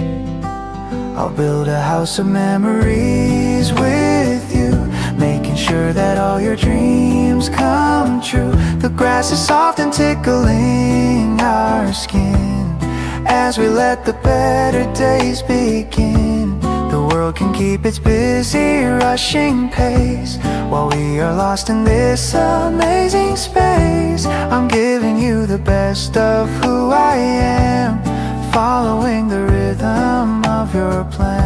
I'll build a house of memories with you, making sure that all your dreams come true. The grass is soft and tickling our skin, as we let the better days begin. The world can keep its busy rushing pace, while we are lost in this amazing space. I'm giving you the best of who I am, following the rhythm of your plan.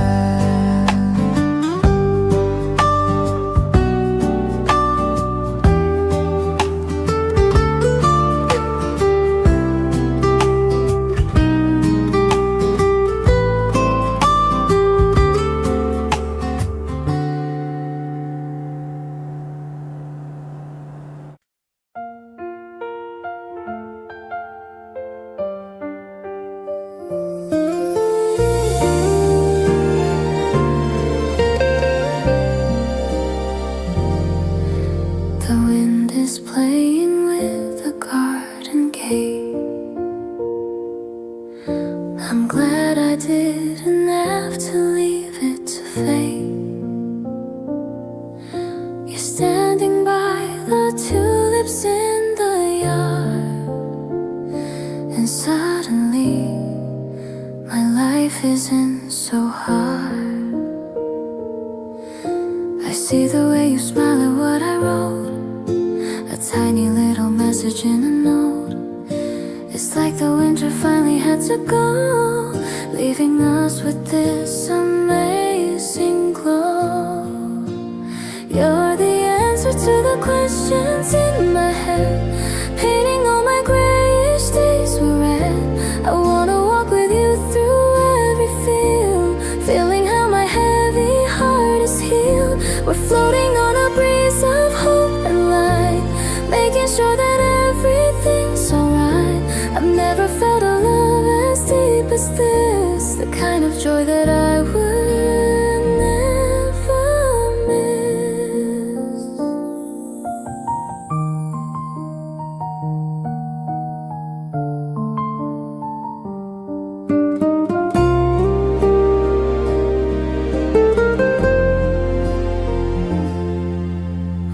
I'm glad I didn't have to leave it to fate. You're standing by life isn't so hard. I see the way you smile at what I wrote, a tiny little message in a note. It's like the winter finally had to go, leaving us with this amazing glow. You're the answer to the questions in my head, painting all my grayish days with red. I wanna walk with you through every field, feeling how my heavy heart is healed. We're floating on a breeze of hope and light, making sure that everything's alright. I've never felt a love as deep as this, the kind of joy that I would never miss.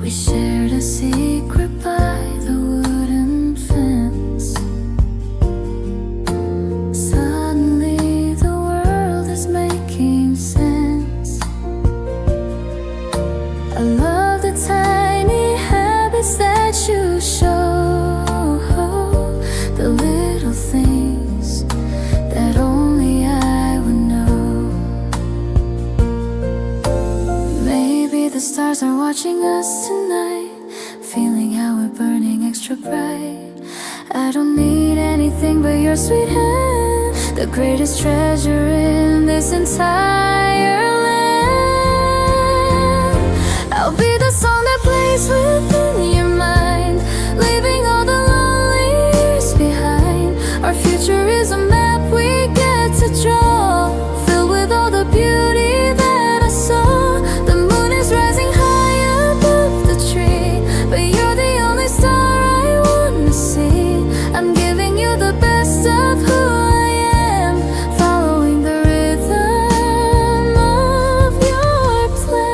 We shared a secret by the wooden fence. Suddenly the world is making sense. I love the tiny habits that you show, the little things that only I would know. Maybe the stars are watching us tonight, feeling how we're burning extra bright. I don't need anything but your sweet hand, the greatest treasure in this entire land. I'll be the song that plays within your mind, leaving all the lonely years behind. Our future is a map we get to draw, filled with all the beauty that I saw. The moon is rising high above the tree, but you're the only star I wanna see. I'm giving you the best of who I am, following the rhythm of your plan.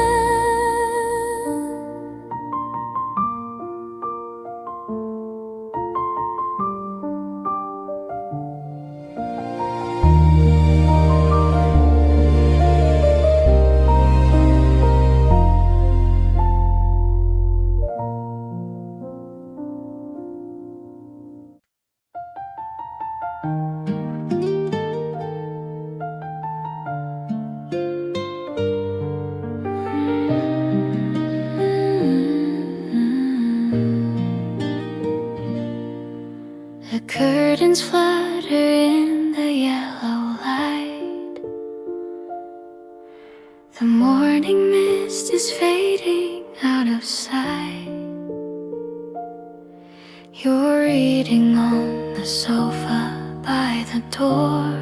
The curtains flutter in the yellow light. The morning mist is fading out of sight. You're reading on the sofa by the door.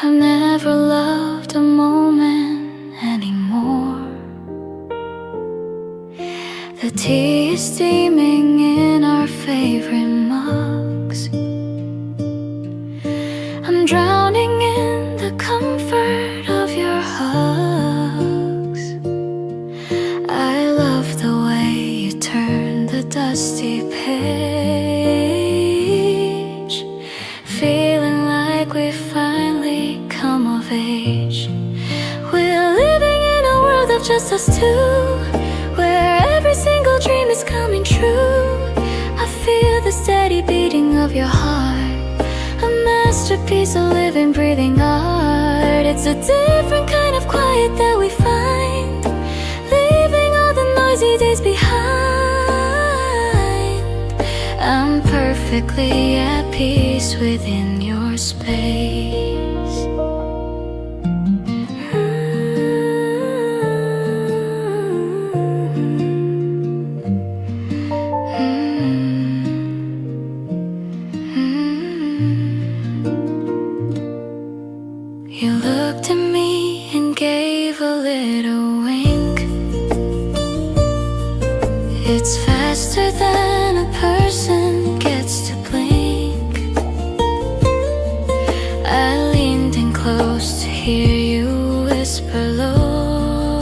I've never loved a moment anymore. The tea is steaming in our favorite mugs. I'm drowning in the comfort of your hugs. I love the way you turn the dusty page, feeling like we finally come of age. We're living in a world of just us two, where every single dream is coming true. I feel the steady beating of your heart, a masterpiece of living, breathing art. It's a different kind of quiet that we find, leaving all the noisy days behind. I'm perfectly at peace within your space. You looked at me and gave a little wink. It's faster than a person gets to blink. I leaned in close to hear you whisper low,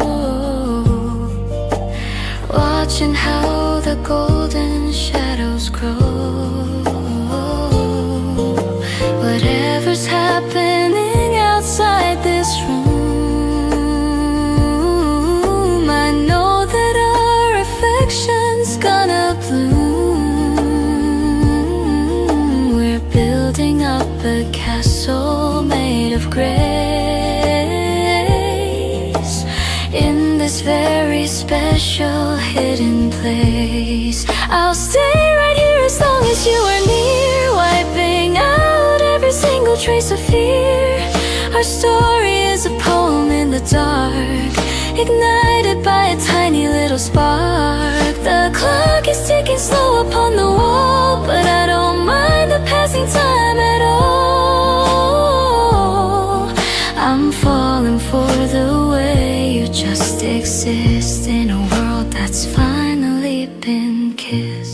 watching how the golden shadows grow. Whatever's happening outside this room. I know that our affection's gonna bloom. We're building up a castle made of grace in this very special hidden place. I'll stay right here as long as you are near, wiping out every single trace of fear. Our story is a poem in the dark, ignited by a tiny little spark. The clock is ticking slow upon the wall, but I don't mind the passing time at all. I'm falling for the way you just exist in a world that's finally been kissed.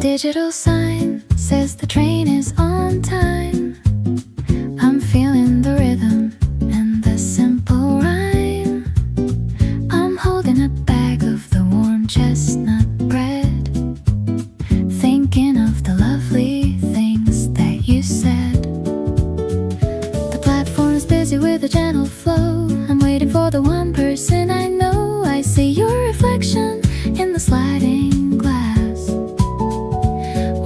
Digital sign says the train is on time. I'm feeling the rhythm and the simple rhyme. I'm holding a bag of the warm chestnut bread, thinking of the lovely things that you said. The platform's busy with a gentle flow. I'm waiting for the one person I know. I see your reflection in the sliding glass,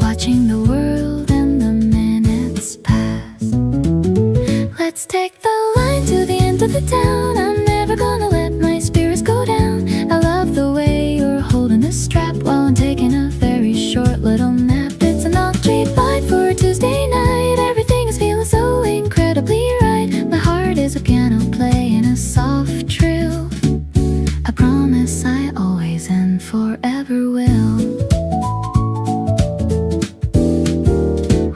watching the world and the minutes pass. Let's take the line to the end of the town. I'm never gonna let my spirits go down. I love the way you're holding the strap while I'm taking a very short little nap. It's a non-treat bite for a Tuesday night. Everything is feeling so incredibly right. My heart is a piano playing a soft trill. I promise I always and forever will.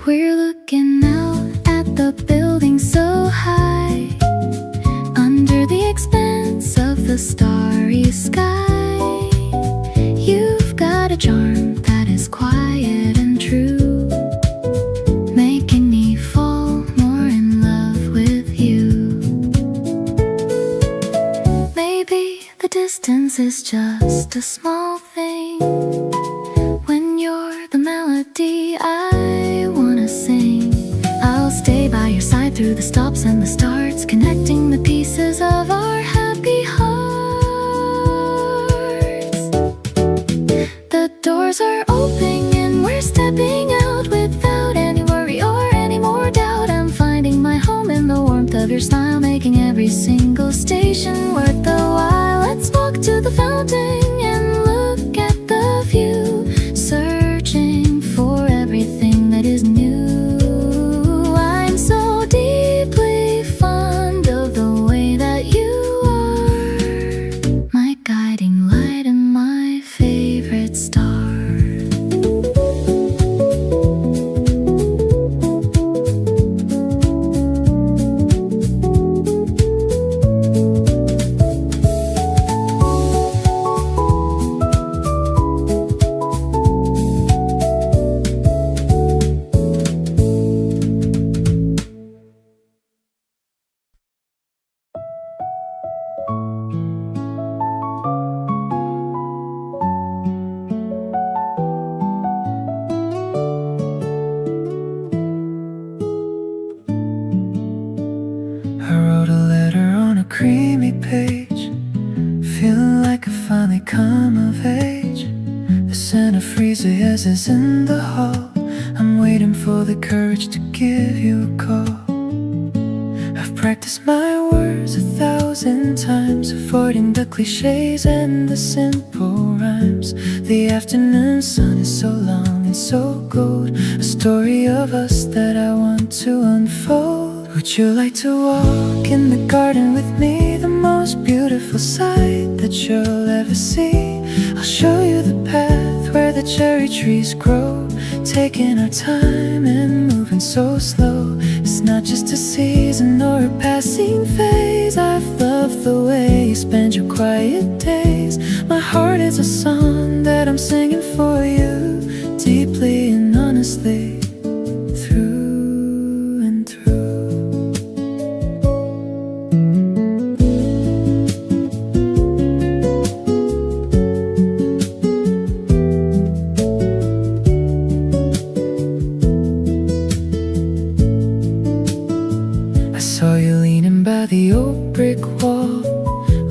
We're looking out at the building so high, under the expanse of the starry sky. You've got a charm that is quiet and true, making me fall more in love with you. Maybe the distance is just a small thing when you're the melody I wanna sing. I'll stay by your side through the stops and the starts, connecting the pieces of our happy hearts. The doors are opening and we're stepping out without any worry or any more doubt. I'm finding my home in the warmth of your smile, making every single station worth the while. Let's walk to the fountain and look at the view, searching for everything that is new. I'm so deeply fond of the way that you are, my guiding light and my favorite star. I wrote a letter on a creamy page, feeling like I finally come of age. The scent of freezers is in the hall. I'm waiting for the courage to give you a call. I've practiced my words 1,000 times, avoiding the cliches and the simple rhymes. The afternoon sun is so long and so gold, a story of us that I want to unfold. Would you like to walk in the garden with me? The most beautiful sight that you'll ever see. I'll show you the path where the cherry trees grow, taking our time and moving so slow. It's not just a season or a passing phase. I've loved the way you spend your quiet days. My heart is a song that I'm singing for you, deeply and honestly, through and through. I saw you leaning by the old brick wall,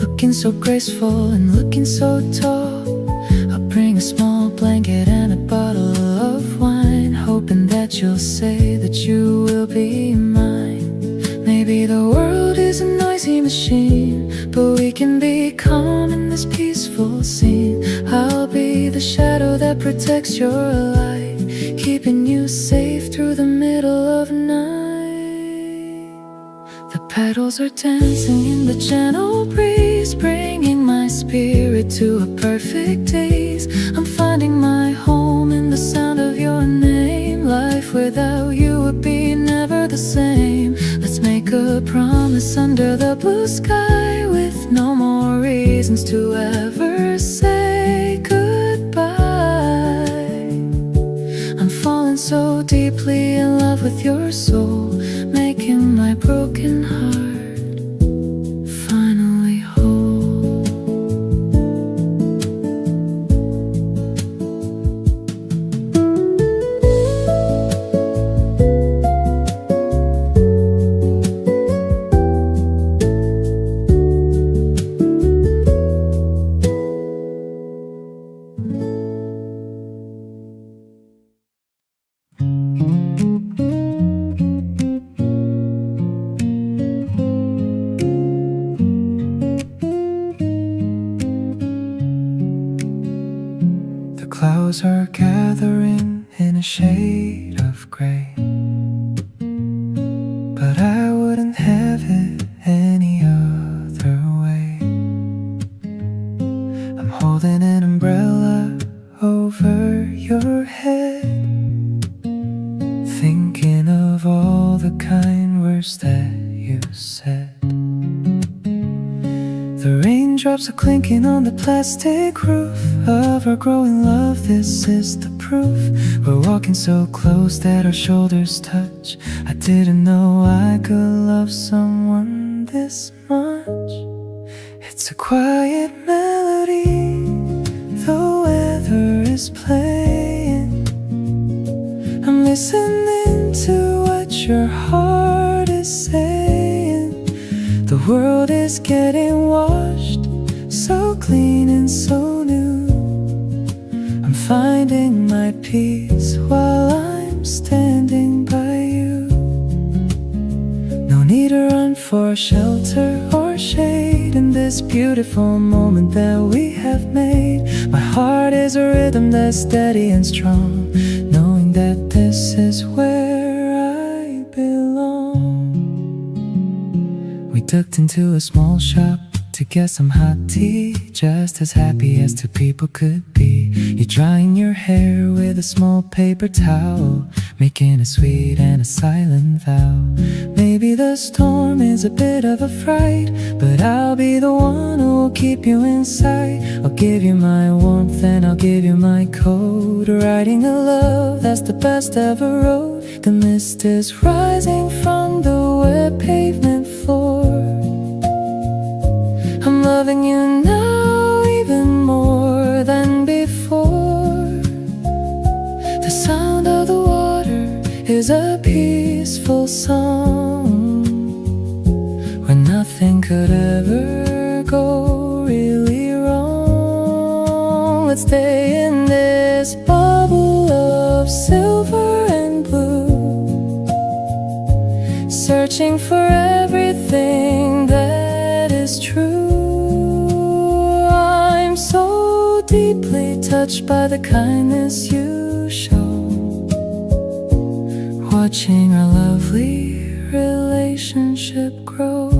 looking so graceful and looking so tall. I'll bring a small blanket and a bottle of wine, hoping that you'll say that you will be mine. Maybe the world is a noisy machine, but we can be calm in this peaceful scene. I'll be the shadow that protects your light, keeping you safe through the middle of night. The petals are dancing in the gentle breeze, bringing my spirit to a perfect daze. I'm finding my home in the sound of your name. Life without you would be never the same. Let's make a promise under the blue sky, with no more reasons to ever say goodbye. I'm falling so deeply in love with your soul, making my broken heart finally whole. Clouds are gathering in a shade of gray, but I wouldn't have it any other way. I'm holding an umbrella over your head, thinking of all the kind words that you said. The raindrops are clinking on the plastic roof of our growing love. This is the proof. We're walking so close that our shoulders touch. I didn't know I could love someone this much. It's a quiet melody, the weather is playing. I'm listening to what your heart is saying. The world is getting washed, so clean and so new. I'm finding my peace while I'm standing by you. No need to run for shelter or shade in this beautiful moment that we have made. My heart is a rhythm that's steady and strong, knowing that this is where I belong. We ducked into a small shop to get some hot tea, just as happy as two people could be. You're drying your hair with a small paper towel, making a sweet and a silent vow. Maybe the storm is a bit of a fright, but I'll be the one who will keep you inside. I'll give you my warmth and I'll give you my coat, writing a love that's the best ever wrote. The mist is rising from the wet pavement floor. I'm loving you now even more than before. The sound of the water is a peaceful song, where nothing could ever go really wrong. Let's stay in this bubble of silver and blue, searching for everything that is true. I'm so deeply touched by the kindness you show, watching our lovely relationship grow.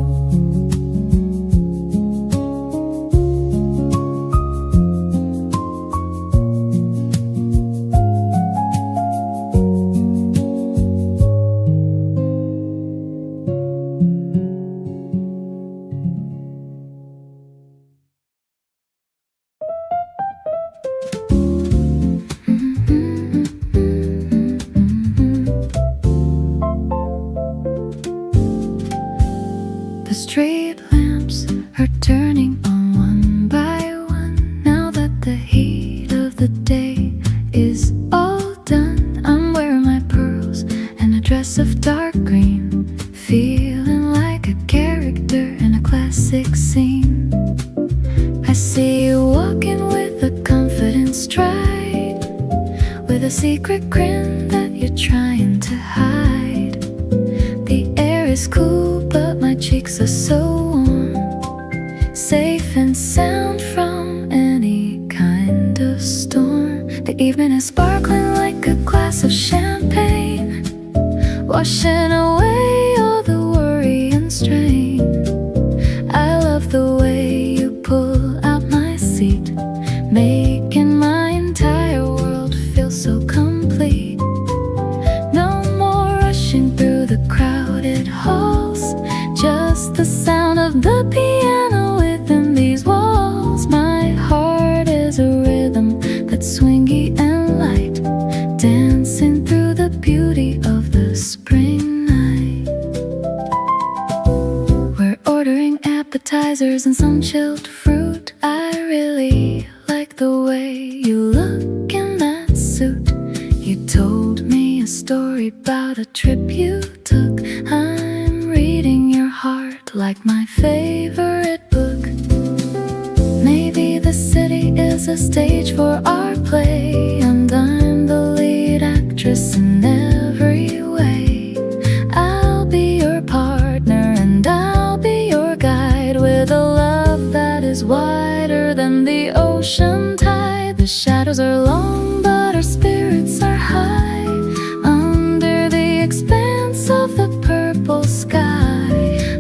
turning on one by one. Now that the heat of the day is all done, I'm wearing my pearls and a dress of dark green, feeling like a character in a classic scene. I see you walking with a confident stride, with a secret grin that you're trying to hide. The air is cool, but my cheeks are so warm, safe and sound from any kind of storm. The evening is sparkling like a glass of champagne, washing away all the worry and strain. I love the way you pull out my seat, making my entire world feel so complete. No more rushing through the crowded halls, just the sound of the piano within these walls. My heart is a rhythm that's swingy and light, dancing through the beauty of the spring night. We're ordering appetizers and some chilled fruit. I really like the way you look in that suit. You told me a story about a trip you took. I'm reading your heart like my favorite book. Maybe the city is a stage for our play, and I'm the lead actress in every way. I'll be your partner and I'll be your guide, with a love that is wider than the ocean tide. The shadows are long, but our spirits are high, under the expanse of the purple sky.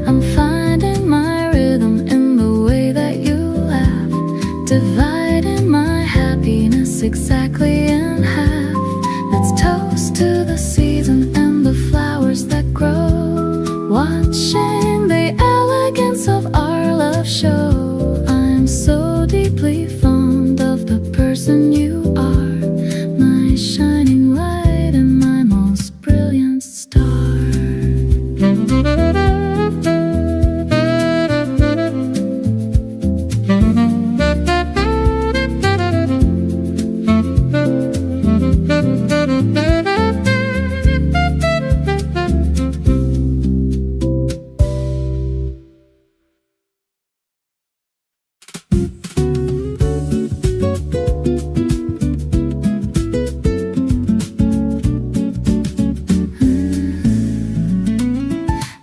I'm finding my rhythm in the way that you laugh, dividing my happiness exactly in half. Let's toast to the season and the flowers that grow, watching the elegance of our love show. I'm so deeply fond of the person you are, my shining light and my most brilliant star.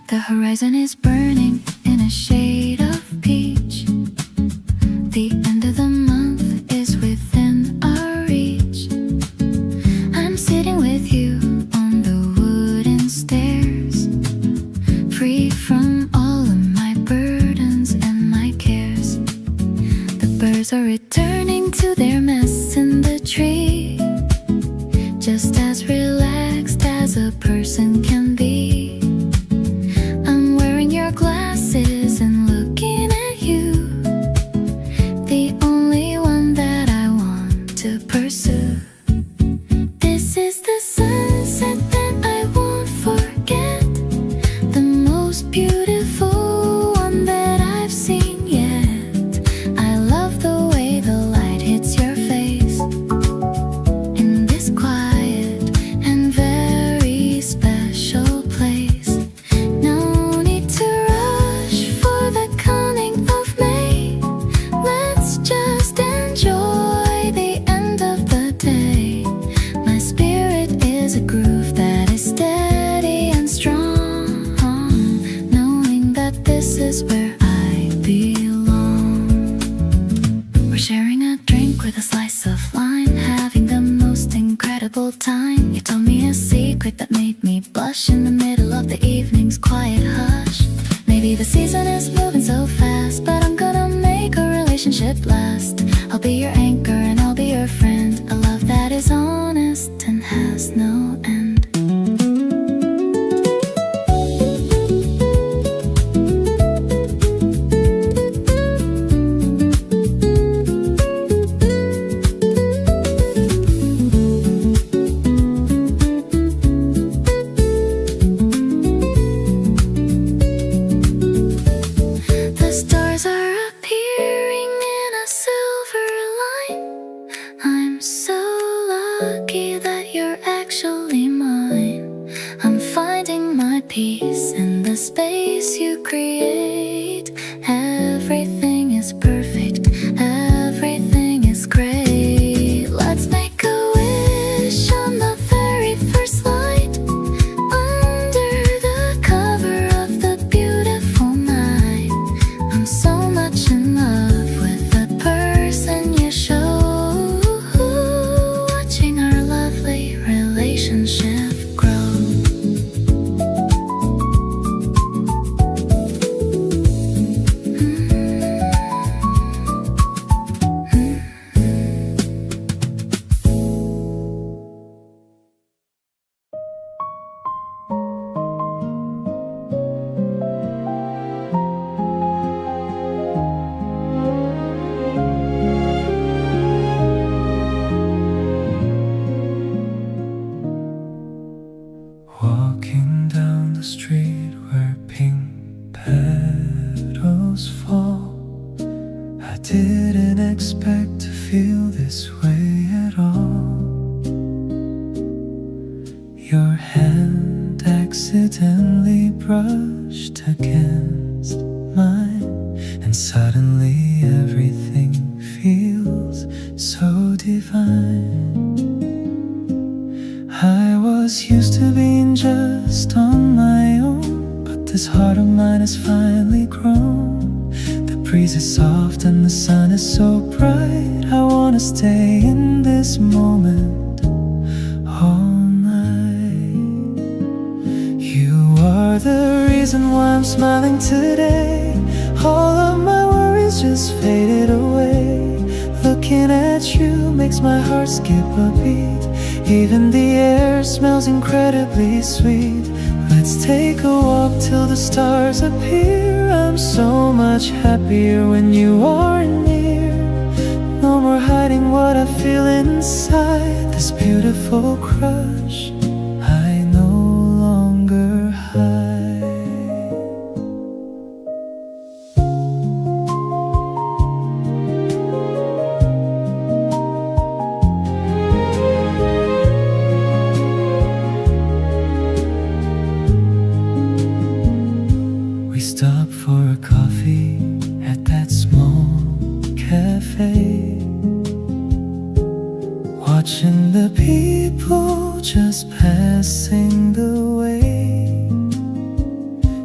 The horizon is burning in a shade of peach. The end of the month is within our reach. I'm sitting with you on the wooden stairs, free from all of my burdens and my cares. The birds are returning to their nests in the tree, just as relaxed as a person can be. I'm wearing your glasses and looking at you, the only one that I want to pursue. This is the sunset that I won't forget, the most beautiful one that I've seen yet. I love the way the light hits your face in this quiet and very special place. No need to rush for the coming of May. Let's just enjoy the end of the day. My spirit is a groove that is steady and strong, knowing that this is where I belong. We're sharing a drink with a slice of lime, having the most incredible time. You told me a secret that made me blush in the middle of the evening's quiet hush. Maybe the season is moving so fast, but I'm gonna make a relationship last. I'll be your anchor and I'll be your friend, a love that is honest and has no end. The stars are up lucky that you're actually mine. I'm finding my peace in the space you create. Everything is perfect, everything is great. Let's make a wish on the very first light, under the cover of the beautiful night. I'm so much in love with the person you show, watching our lovely relationship grow. Walking down the street where pink petals fall, I didn't expect to feel this way at all. Your hand accidentally brushed against mine, and suddenly everything feels so divine. I was used to being just on my own, but this heart of mine has finally grown. The breeze is soft and the sun is so bright. I wanna stay in this moment all night. You are the reason why I'm smiling today. All of my worries just faded away. Looking at you makes my heart skip a beat. Even the air smells incredibly sweet. Let's take a walk till the stars appear. I'm so much happier when you are near. No more hiding what I feel inside. This beautiful crush I no longer hide. We stopped for a coffee at that small cafe, watching the people just passing the way.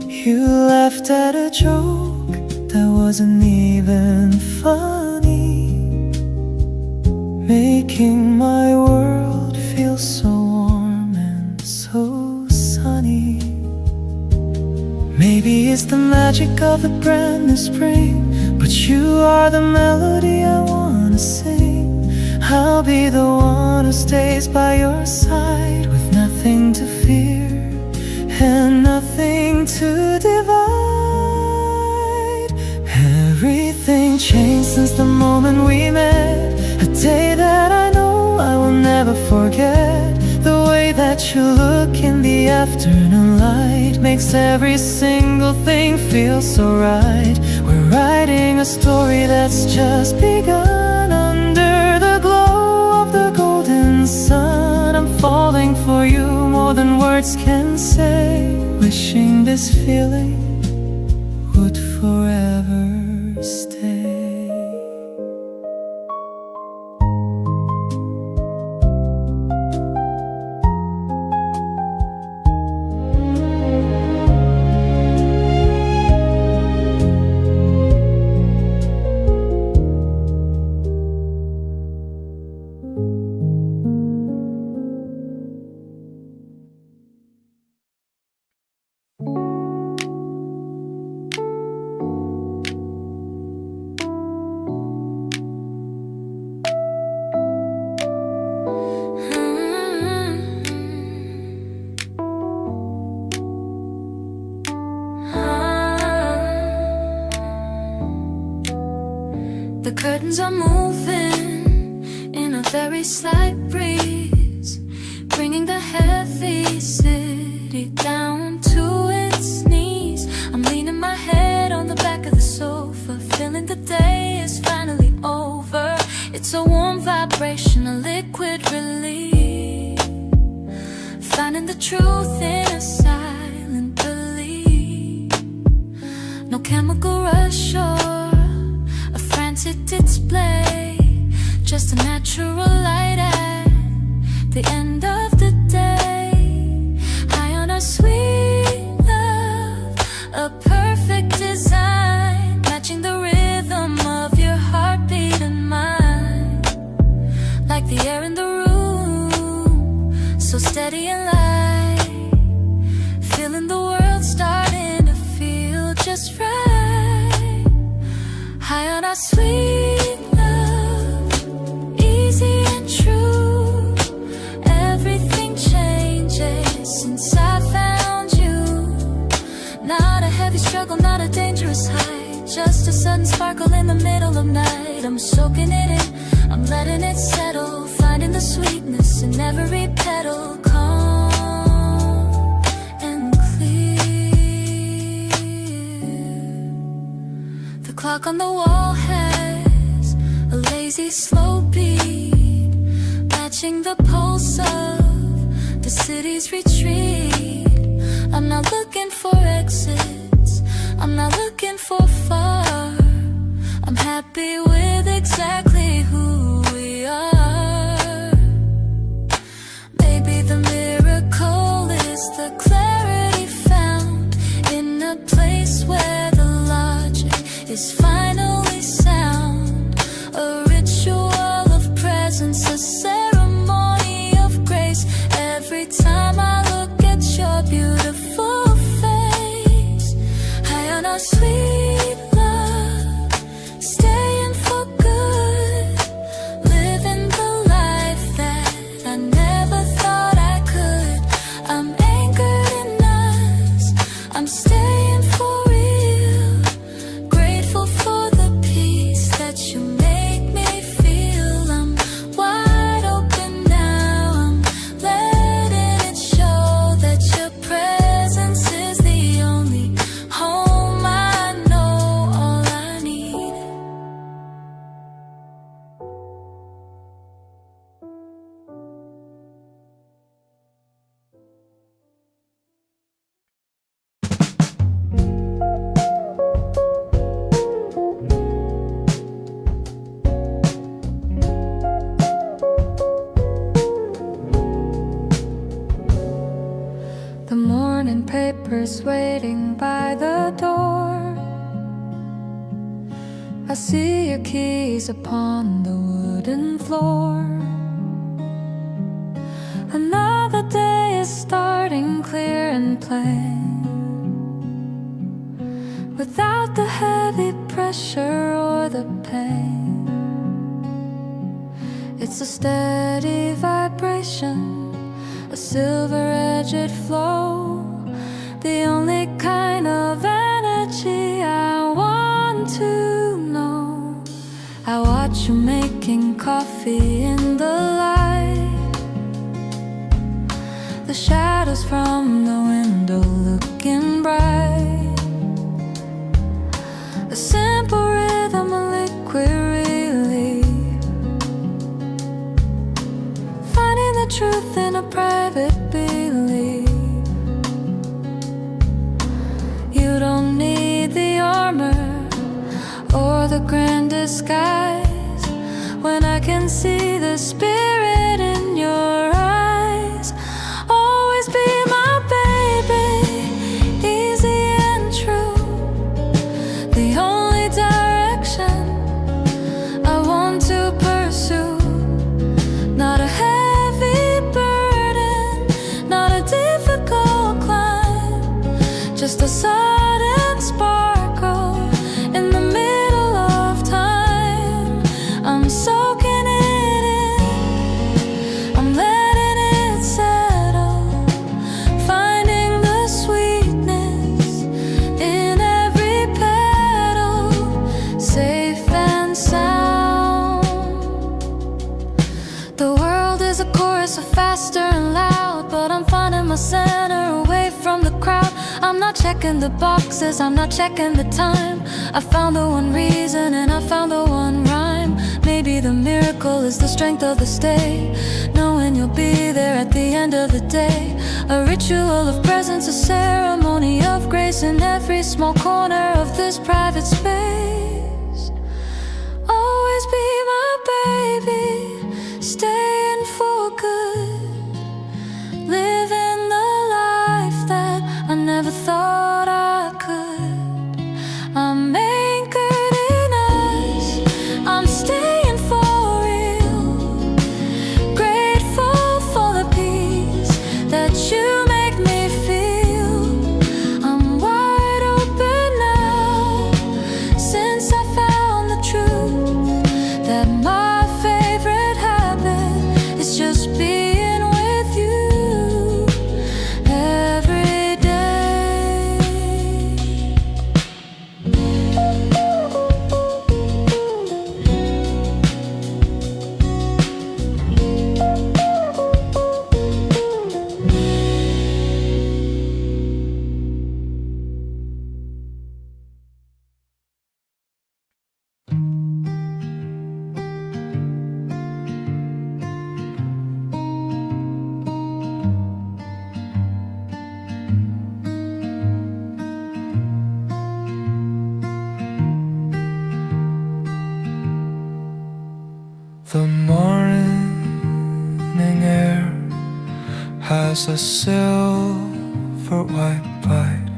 You laughed at a joke that wasn't even funny, making my world feel so warm and so sunny. Maybe it's the magic of a brand new spring, but you are the melody I wanna sing. I'll be the one who stays by your side, with nothing to fear and nothing to divide. Everything changed since the moment we met, a day that I know I will never forget. The way that you look in the afternoon light makes every single thing feel so right. We're writing a story that's just begun. Under the glow of the golden sun, I'm falling for you more than words can say. Wishing this feeling would forever stay. The curtains are moving in a very slight breeze, bringing the heavy city down to its knees. I'm leaning my head on the back of the sofa, feeling the day is finally over. It's a warm vibration, a liquid relief. Finding the truth in a silent belief. No chemical rush or a frantic display, just a natural light at the end of the day. High on our sweet love, a perfect design, matching the rhythm of your heartbeat and mine. Like the air in the room, so steady and light. Feeling the world starting to feel just right. High on our sweet love, easy and true. Everything changes since I found you. Not a heavy struggle, not a dangerous high, just a sudden sparkle in the middle of night. I'm soaking it in, I'm letting it settle, finding the sweetness in every petal. Calm and clear. The clock on the wall has a lazy slow beat, matching the pulse of the city's retreat. I'm not looking for exits, I'm not looking for far. I'm happy with exactly who we are. Maybe the miracle is the clarity found in a place where the logic is finally sound. A ritual of presence, a ceremony of grace. Every time I look at your beautiful face. High on our sweet love, staying for good, living the life that I never thought I could. I'm anchored in us, I'm staying for real, grateful for the peace that you make me feel. I'm wide open now, I'm letting it show that your presence is the only home I know, all I need. The morning paper's waiting by the door. I see your keys upon the wooden floor. Another day is starting clear and plain, without the heavy pressure or the pain. It's a steady vibration, a silver-edged flow, the only kind of energy I want to know. I watch you making coffee in the light, the shadows from the window looking bright. A simple rhythm, a liquid relief, finding the truth in a private belief. You don't need the armor or the grand disguise when I can see the spirit in your eyes. Always be my baby, easy and true, the only direction I want to pursue. Not a heavy burden, not a difficult climb, just a sudden sparkle in the middle of time. I'm soaking it in, I'm letting it settle, finding the sweetness in every petal, safe and sound. The world is a chorus of faster and loud, but I'm finding my center away from the crowd. I'm not checking the boxes, I'm not checking the time. I found the one reason and I found the one rhyme. Maybe the miracle miracle is the strength of the stay, knowing you'll be there at the end of the day. A ritual of presence, a ceremony of grace in every small corner of this private space. Always be my baby, staying for good, living the life that I never thought I could. I'm anchored in us, I'm staying for real, grateful for the peace that you make me feel. I'm wide open now, since I found the truth that my favorite habit is just being with you every day. The morning air has a silver white light,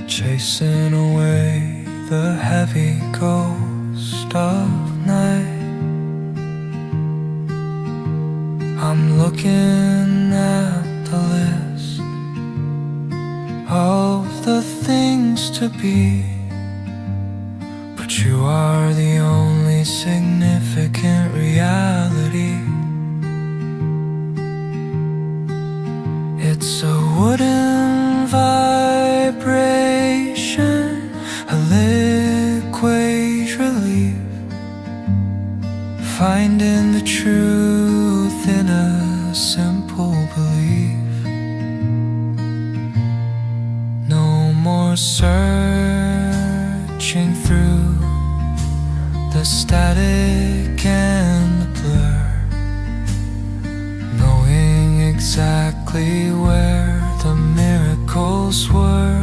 chasing away the heavy ghost of night. I'm looking at the list of the things to be, but you are the only significant reality. It's a wooden vibration, a liquid relief, finding the truth in a simple belief. No more searching through the static and the blur, knowing exactly where the miracles were.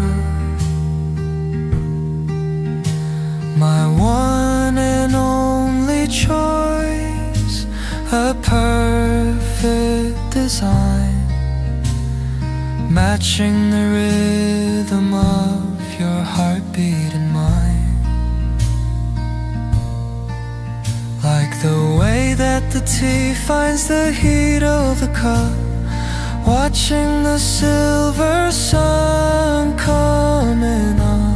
My one and only choice, a perfect design, matching the rhythm of your heartbeat and mine. Like the way that the tea finds the heat of the cup, watching the silver sun coming up.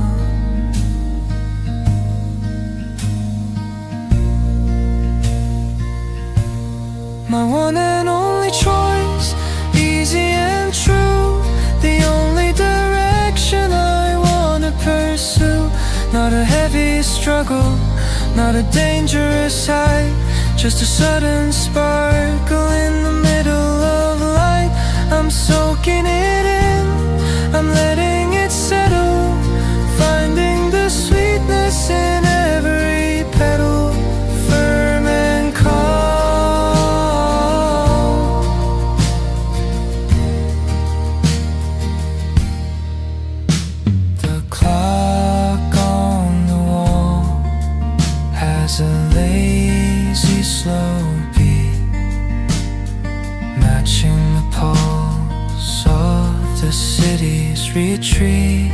My one and only choice, easy and true, the only direction I wanna pursue. Not a heavy struggle, not a dangerous height, just a sudden sparkle in the middle of light. I'm soaking it in, I'm letting it settle, finding the sweetness in every petal, firm and calm. The clock on the wall has a lazy slow beat, matching the pulse of the city's retreat.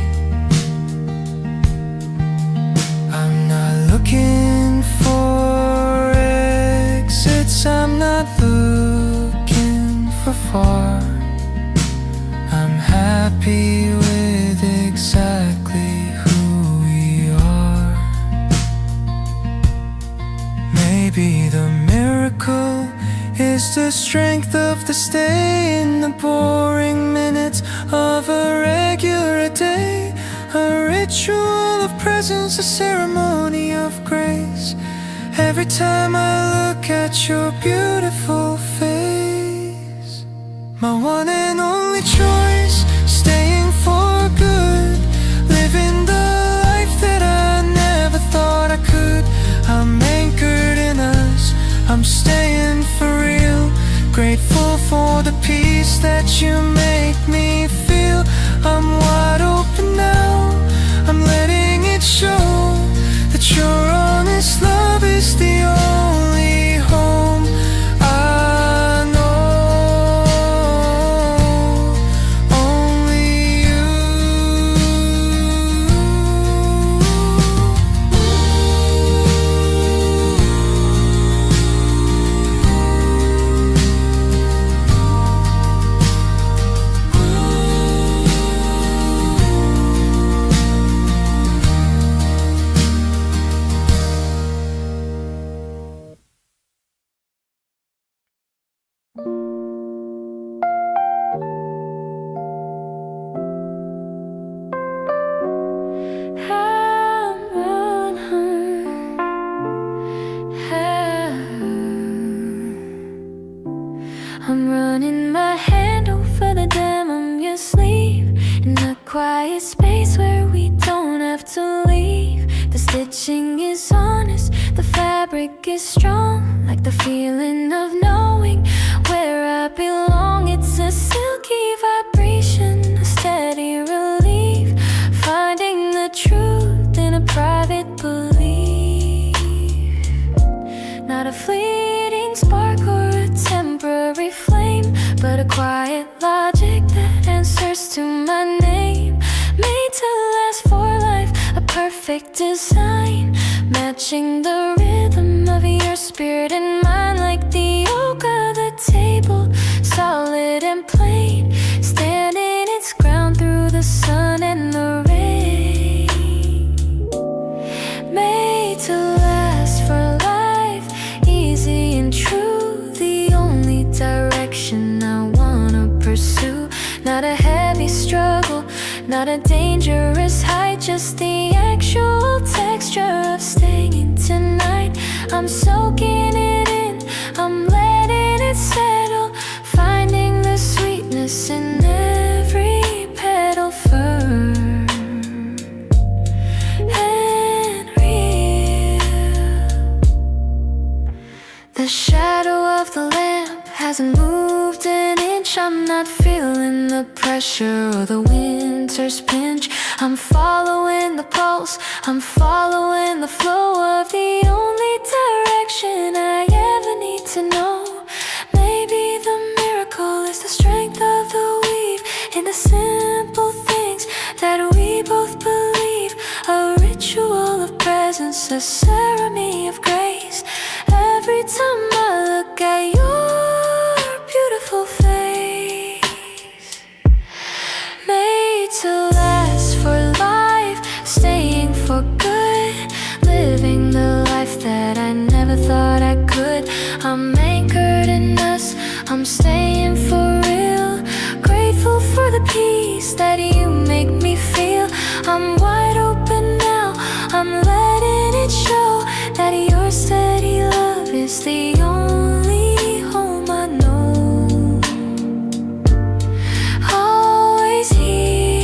I'm not looking for exits, I'm not looking for far. I'm happy with exactly who we are. Maybe the miracle is the strength of the stay in the boring minutes of a regular day, a ritual of presence, a ceremony of grace. Every time I look at your beautiful face, my one and only choice, staying for good, living the life that I never thought I could. I'm anchored in us, I'm staying for real. Grateful for the peace that you make me feel. I'm wide open now, I'm letting it show that your honest love is the only home I know. Only you. I'm running my hand over the dam on your sleeve, in a quiet space where we don't have to leave. The stitching is honest, the fabric is strong, like the feeling of knowing where I belong. It's a silky vibration, a steady relief, finding the truth in a private belief. Not a fleeting spark or a temporary flame, but a quiet logic that answers to my name. Made to last for life, a perfect design, matching the rhythm of your spirit and mine. Like the oak of the table, solid and plain, standing its ground through the sun and the rain. Made to last for life, easy and true, the only direction I wanna pursue. Not a heavy struggle, not a dangerous height, just the actual texture of staying in tonight. I'm soaking it in, I'm letting it settle, finding the sweetness in every petal, firm and real. The shadow of the lamp hasn't moved an inch. I'm not feeling the pressure or the winter's pinch. I'm following the pulse, I'm following the flow of the only direction I ever need to know. Maybe the miracle is the strength of the weave, in the simple things that we both believe. A ritual of presence, a ceremony of grace. Every time I look at your beautiful face. Made to last for life, staying for good, living the life that I never thought I could. I'm anchored in us, I'm staying for real, grateful for the peace that you make me feel. I'm wide open now, I'm letting it show that your steady love is the only home I know. Always here.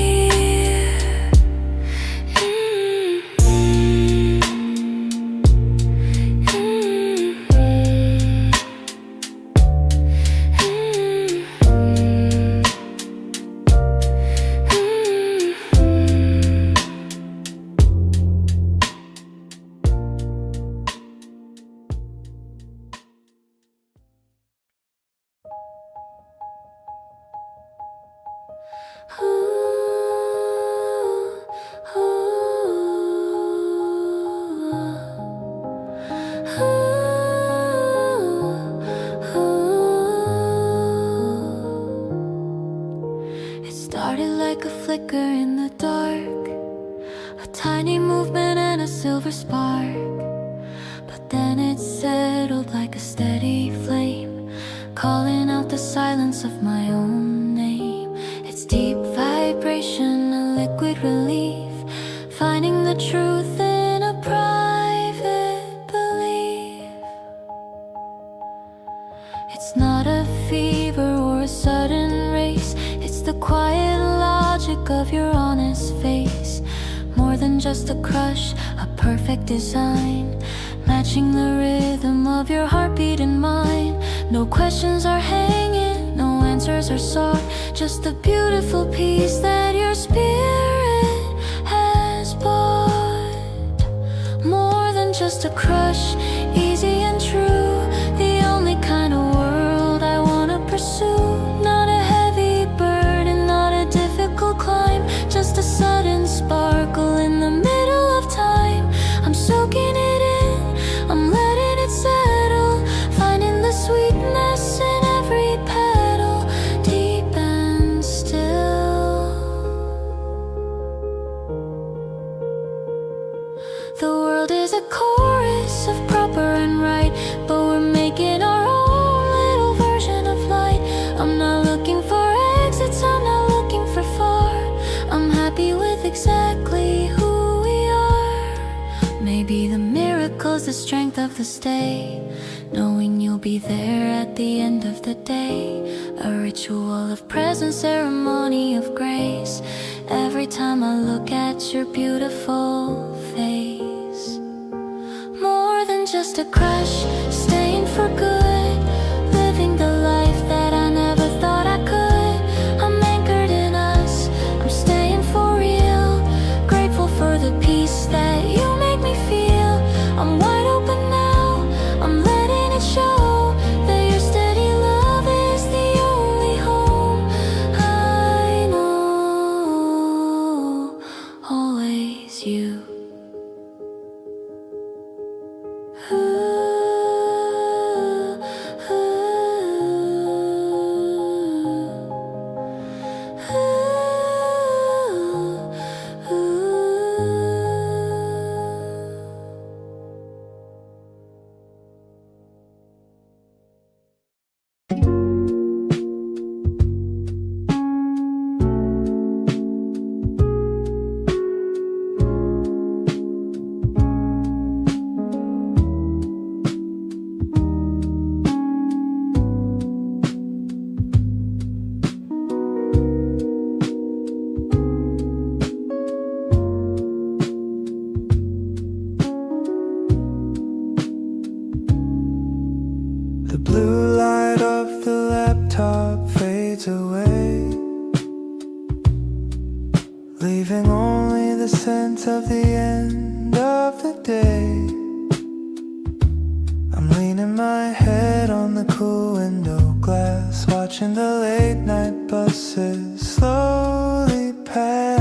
It started like a flicker in the dark, a tiny movement and a silver spark. But then it settled like a steady flame, calling out the silence of my own name. It's deep vibration, a liquid relief, finding the truth in a private belief. It's not a fever or a sudden race, it's the quiet logic of your honest face. More than just a crush, a perfect design, matching the rhythm of your heartbeat No questions are hanging, no answers are sought, just the beautiful peace that your spirit has bought. More than just a crush, easy and true, the only kind of world I wanna pursue. Not a heavy burden, not a difficult climb, just a sudden sparkle in the middle of time. I'm soaking it in, I'm letting it settle, finding the sweetness in every petal, deep and still. The world is a chorus of proper and right, but we're making our own little version of light. I'm not looking for exits, I'm not looking for far, I'm happy with exactly who we are. Maybe the miracle's the strength of the stay, knowing you'll be there at the end of the day. A ritual of presence, ceremony of grace, every time I look at your beautiful face. More than just a crush, staying for good, living the life that I never thought I could. I'm anchored in us, I'm staying for real, grateful for the peace that you make me feel. I'm wide open now, I'm letting it show that your steady love is the only home I know. Always you. The blue light of the laptop fades away, leaving only the scent of the end of the day. I'm leaning my head on the cool window glass, watching the late night buses slowly pass.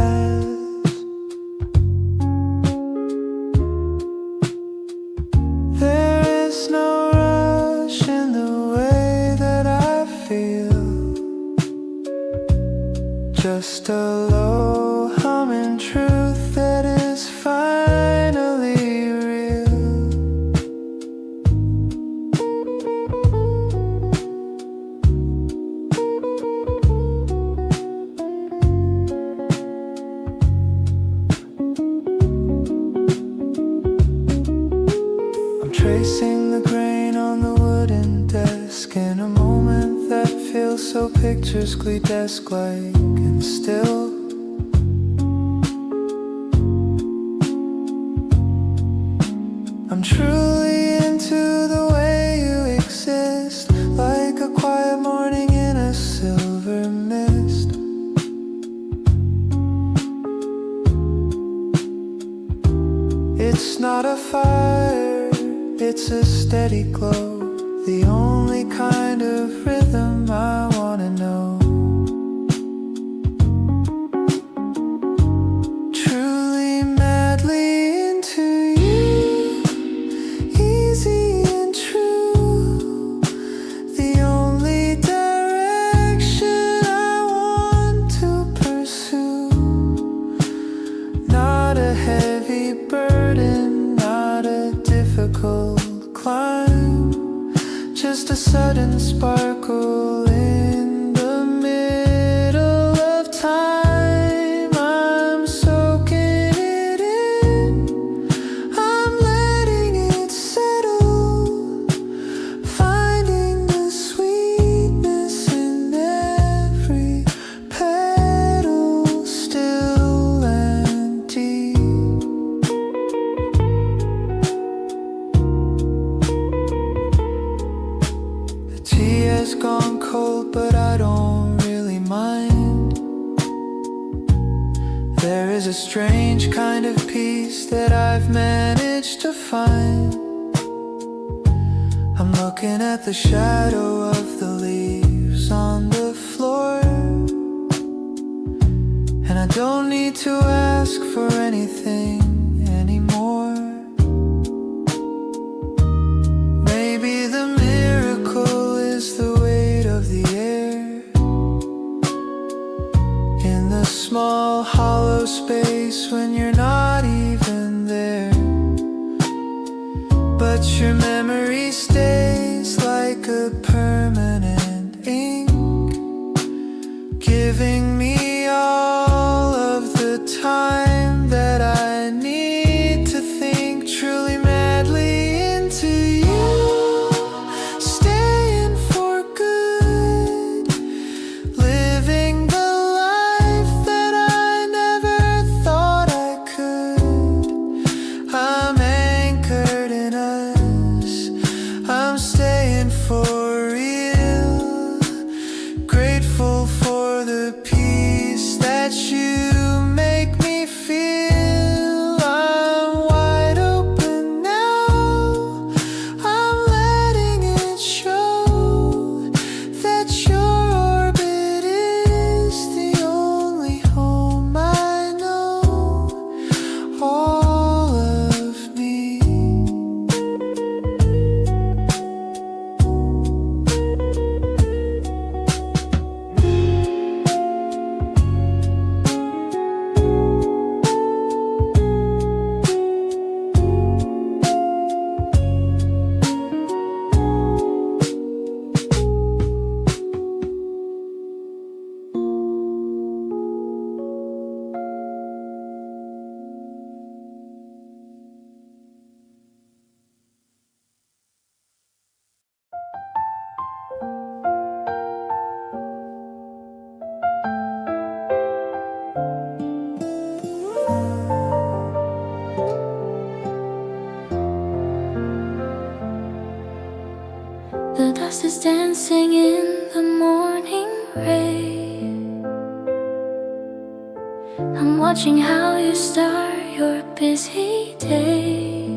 There is no rush in the way that I feel, just a low humming truth that is finally real. I'm tracing the grain on the wooden desk in a moment that feels so picturesquely desk-like and still. I'm truly into the way you exist, like a quiet morning in a silver mist. It's not a fire, it's a steady glow, the only kind of rhythm I wanna know. Truly, madly into you, easy and true, the only direction I want to pursue. Not a heavy burden, not a difficult climb, just a sudden sparkle in the middle of time. I'm soaking it in, I'm letting it settle, finding the sweetness in every petal, still and deep. The has gone cold, but I don't really mind. There is a strange kind of peace that I've managed to find. I'm looking at the shadow of the leaves on the floor, and I don't need to ask for anything anymore. Maybe the miracle is the weight of the air in the small hollow space when you're not even there. But your memory stays like a permanent ink, giving me all of the time that I need to think truly madly into you, staying for good, living the life that I never thought I could. I'm anchored in us, I'm staying for real, grateful for the peace that you make me feel. I'm wide open now, I'm letting it show that your orbit is the only home I know, all of me. The dust is dancing in the morning rain. I'm watching how you start your busy day.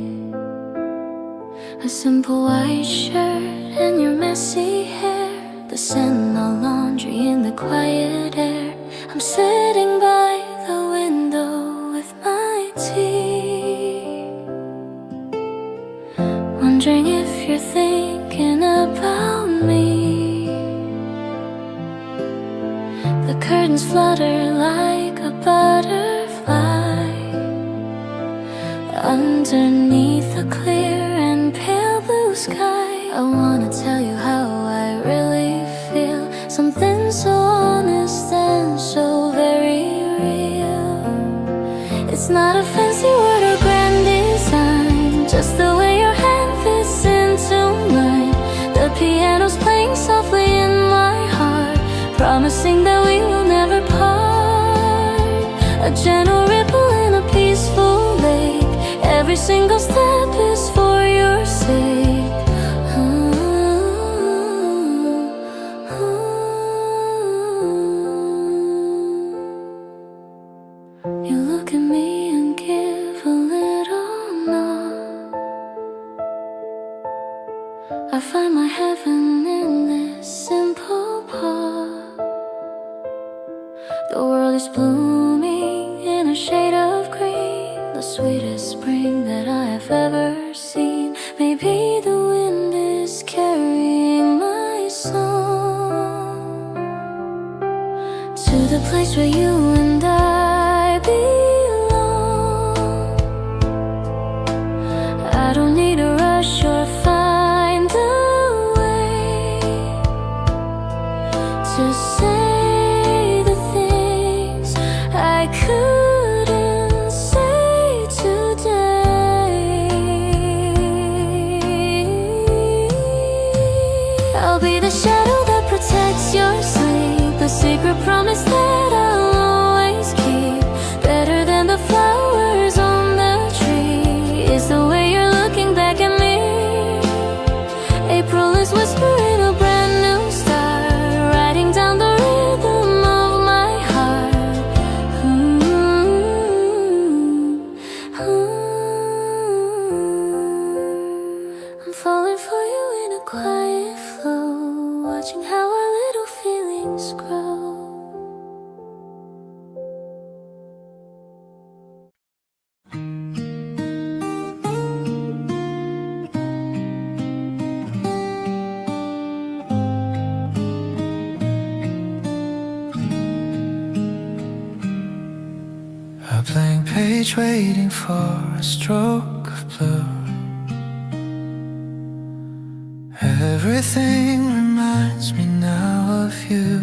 A simple white shirt and your messy hair, the scent of laundry in the quiet air. I'm sitting by the window with my tea, wondering if you're thinking about me. The curtains flutter like a butterfly underneath a clear and pale blue sky. I wanna tell you how I really feel, something so honest and so very real. It's not a fancy word or grand design, just the way your hand fits into mine. The piano's playing softly in my heart, promising that we will never part. A gentle ripple in a peaceful lake, every single step is for your sake. You look at me and give a little nod. I find my heaven in this simple part. The world is blooming in a shade of green, the sweetest spring that I have ever seen. Maybe the wind is carrying my song to the place where you and I belong. I don't need to rush or find a way to say the things I couldn't say today. I'll be the shadow that protects your sleep, a secret promise that I'll always keep. Better than the flowers on the tree is the way you're looking back at me. April is whispering a brand new start. watching how our little feelings grow. A blank page waiting for a stroke of blue. Everything reminds me now of you.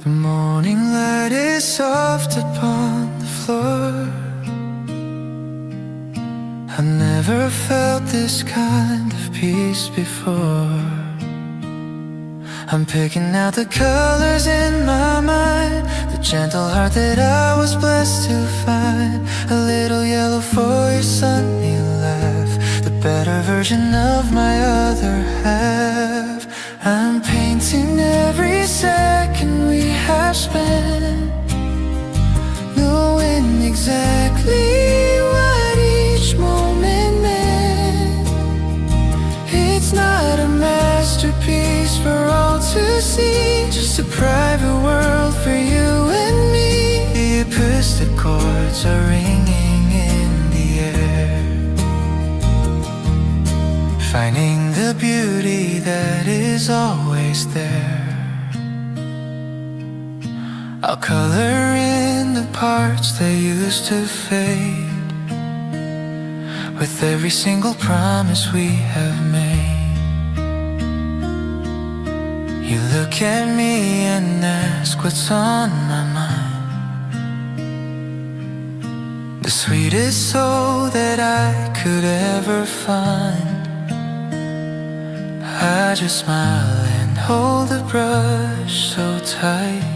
The morning light is soft upon the floor. I never felt this kind of peace before. I'm picking out the colors in my mind, the gentle heart that I was blessed to find. A little yellow for your sunny laugh, the better version of my other half. I'm painting every second we have spent, knowing exactly what each moment meant. It's not a masterpiece for all to see, just a private world for you and me. The opposite chords are ringing in the air, finding the beauty that is always there. I'll color in the parts that used to fade, with every single promise we have made. You look at me and ask what's on my mind. The sweetest soul that I could ever find. I just smile and hold the brush so tight.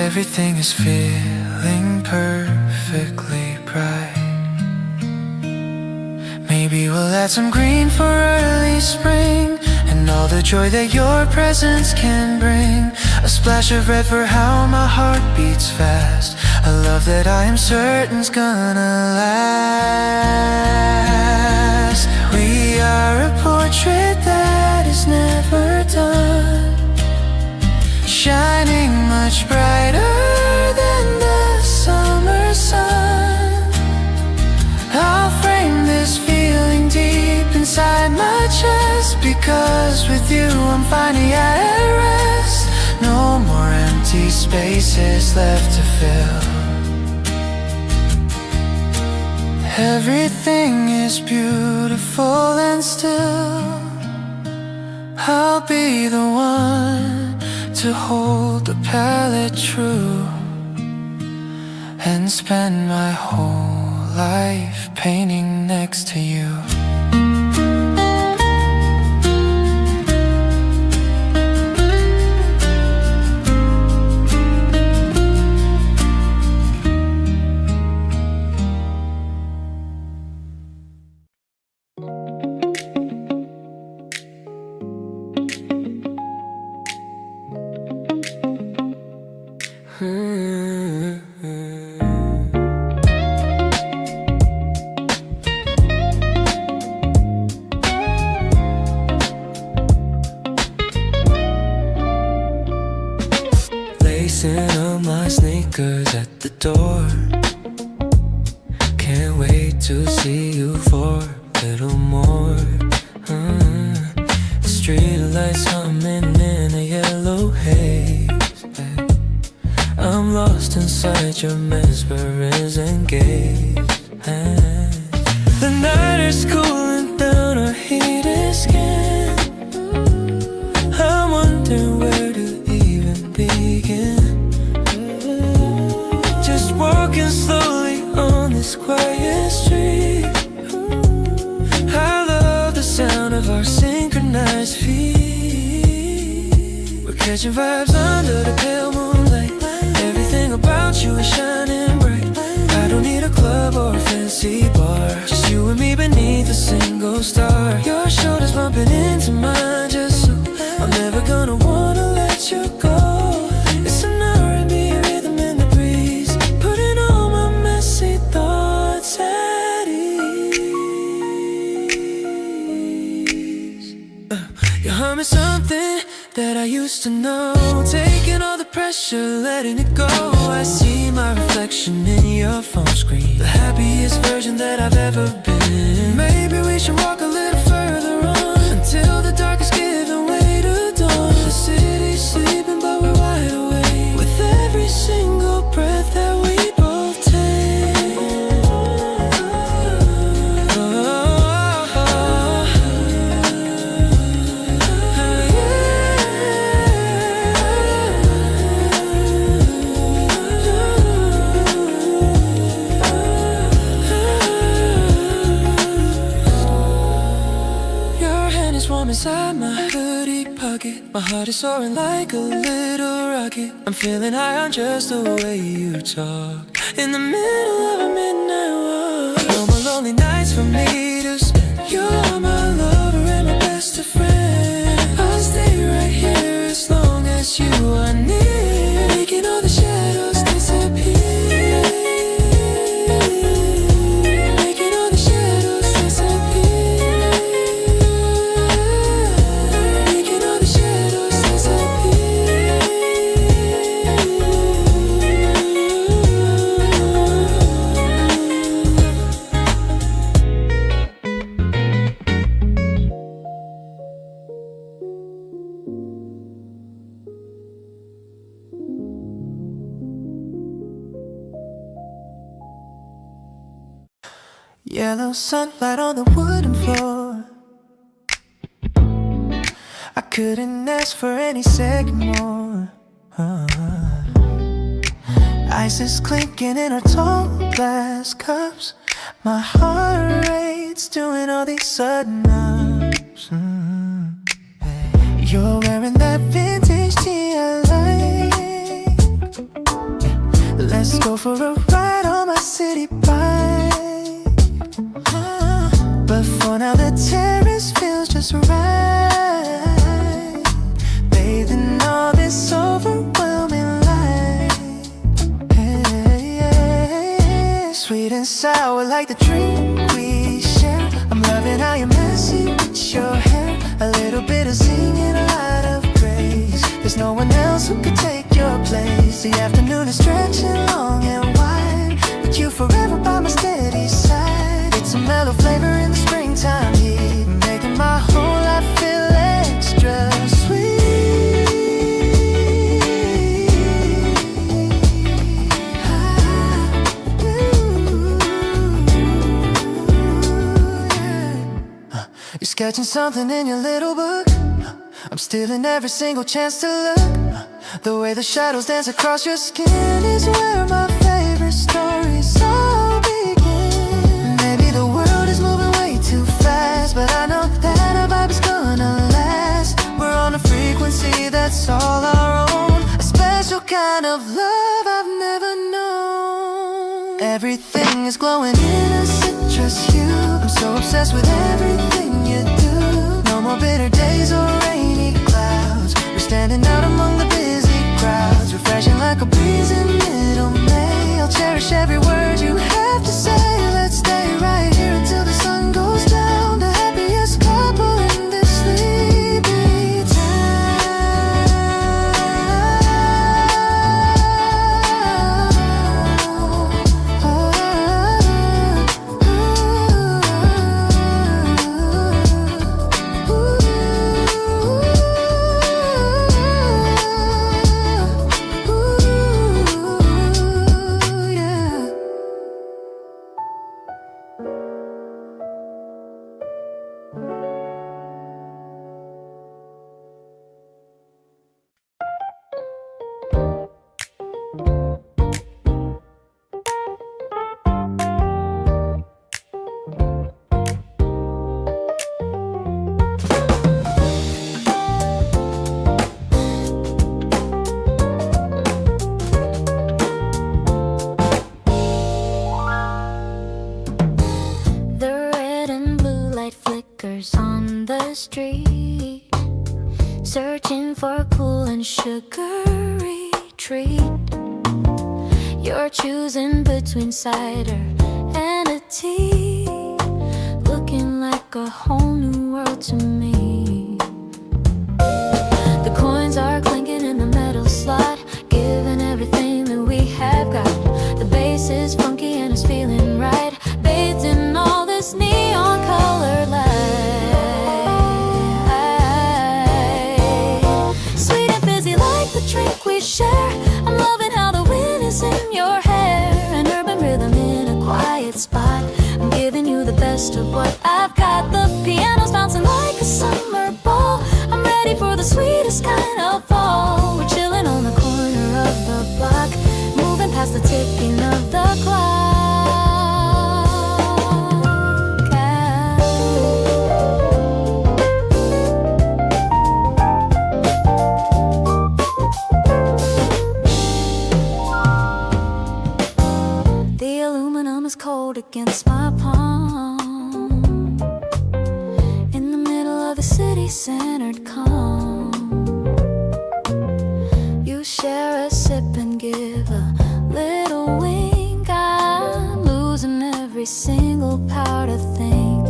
Everything is feeling perfectly bright. Maybe we'll add some green for early spring, and all the joy that your presence can bring. A splash of red for how my heart beats fast. A love that I am certain's gonna last. We are a portrait that is never done, shining much brighter than the summer sun. I'll frame this feeling deep inside my chest, because with you I'm finally at rest. No more empty spaces left to fill. Everything is beautiful and still. I'll be the one to hold the palette true, and spend my whole life painting next to you. Lacing up my sneakers at the door. Can't wait to see you for a little more. The street lights humming in a yellow haze. I'm lost inside your mesmerizing gaze. The night is cooling down our heated skin. I wonder where to even begin. Just walking slowly on this quiet street. I love the sound of our synchronized feet. We're catching vibes under the pale moonlight. Everything about you is shining bright. I don't need a club or a fancy bar, just you and me beneath a single star. Your shoulders bumping into mine, just so I'm never gonna wanna let you go. It's an R&B rhythm in the breeze, putting all my messy thoughts at ease. becoming something that I used to know. Taking all the pressure, letting it go. I see my reflection in your phone screen, the happiest version that I've ever been. Maybe we should walk a little further on, until the dark is giving way to dawn. The city's sleeping but we're wide awake, with every single breath that we both take. Your hand is warm inside my hoodie pocket. My heart is soaring like a little rocket. I'm feeling high on just the way you talk. In the middle of a midnight walk, no more lonely nights for me to spend. You're my lover and my best of friend. I'll stay right here as long as you are near, making all the shadows disappear. Making all the shadows disappear. Making all the shadows disappear. Yellow sunlight on the wooden floor. I couldn't ask for any second more. Ice is clinking in our tall glass cups. My heart rate's doing all these sudden ups. You're wearing that vintage tee I like. Let's go for a ride on my city bike. But for now the terrace feels just right, bathed in all this overwhelming light. Hey, hey, sweet and sour like the drink we share. I'm loving how you're messy with your hair. A little bit of singing, a lot of praise. There's no one else who could take your place. The afternoon is stretching long and wide, with you forever by my steady side. It's a mellow flavor in the springtime heat, making my whole life feel extra sweet. You're sketching something in your little book. I'm stealing every single chance to look. The way the shadows dance across your skin is where my favorite stories all begin. Maybe the world is moving way too fast, but I know that our vibe is gonna last. We're on a frequency that's all our own, a special kind of love I've never known. Everything is glowing in a citrus hue. I'm so obsessed with everything you do. No more bitter days or rainy clouds. We're standing out among the busy crowds, refreshing like a breeze in middle May. I'll cherish every word you have to say. Let's stay right here until the sun goes down. The happiest couple in this sleepy street, searching for a cool and sugary treat. You're choosing between cider and a tea, looking like a whole new world to me. the ticking of the clock. The aluminum is cold against my palm. In the middle of the city-centered calm, you share a sip and give a little wink. I'm losing every single power to think.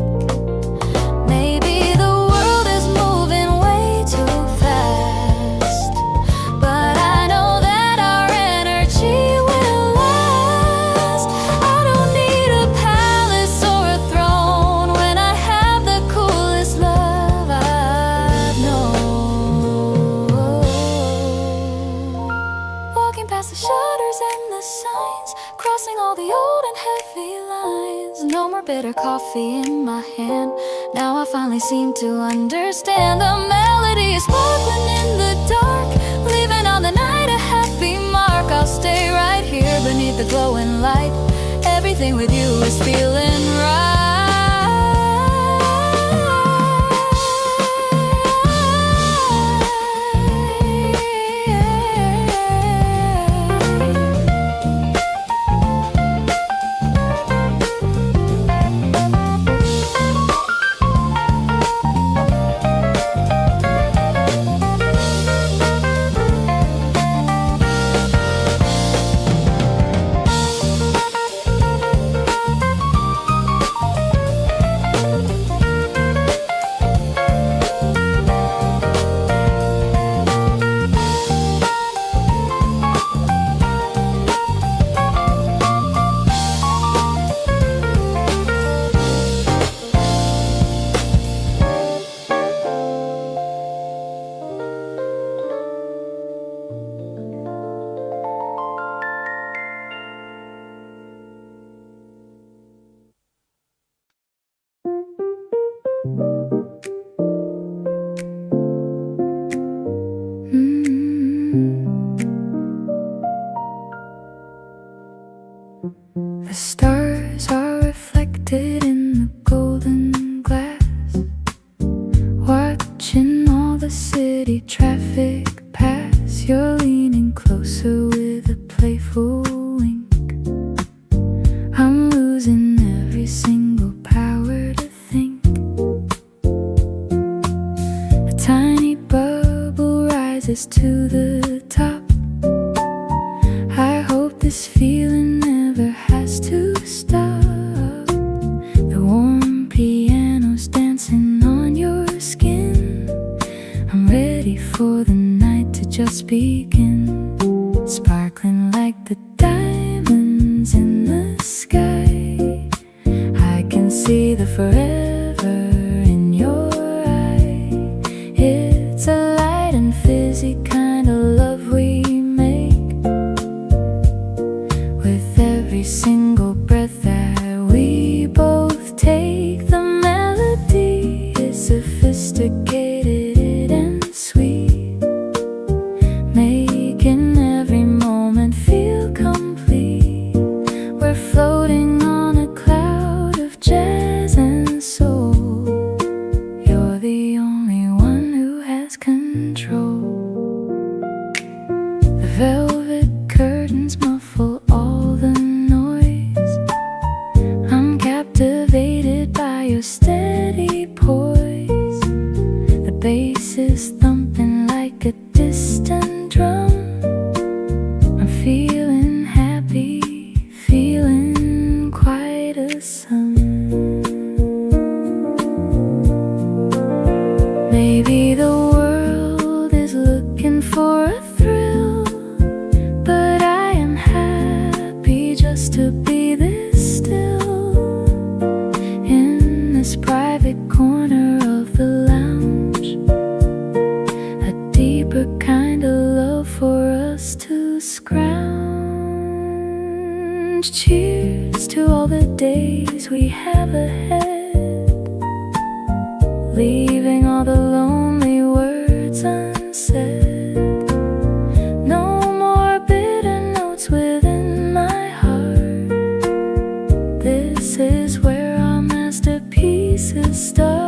Maybe the world is moving way too fast, but I know that our energy will last. I don't need a palace or a throne when I have the coolest love I've known. Walking past the shutters and the signs, crossing all the old and heavy lines. No more bitter coffee in my hand. Now I finally seem to understand. The melody is sparkling in the dark, leaving on the night a happy mark. I'll stay right here beneath the glowing light. Everything with you is feeling The stars are reflected in the golden glass, watching all the city traffic pass. You're leaning closer with a playful wink. I'm losing every single power to think. A tiny bubble rises to the top. I hope this feeling never has to stop. The warm piano's dancing on your skin. I'm ready for the night to just begin. Sparkling like the diamonds in the sky. I can see the forever in your eye. It's a light and fizzy kind of love we make. With every single breath that we both take, the melody is sophisticated and sweet, making every moment feel complete. We're floating on a cloud of jazz and soul. You're the only one who has control. The velvet curtains muffle all the noise. I'm captivated by your steady poise. The bass is thumping like a distant drum. I'm feeling happy, feeling quite a sum. Maybe the world is looking for a thrill, but I am happy just to be this still. In this private corner of the lounge, a deeper kind of love for us to scrounge. Cheers to all the days we have ahead, leaving all the lonely words unsaid. No more bitter notes within my sister.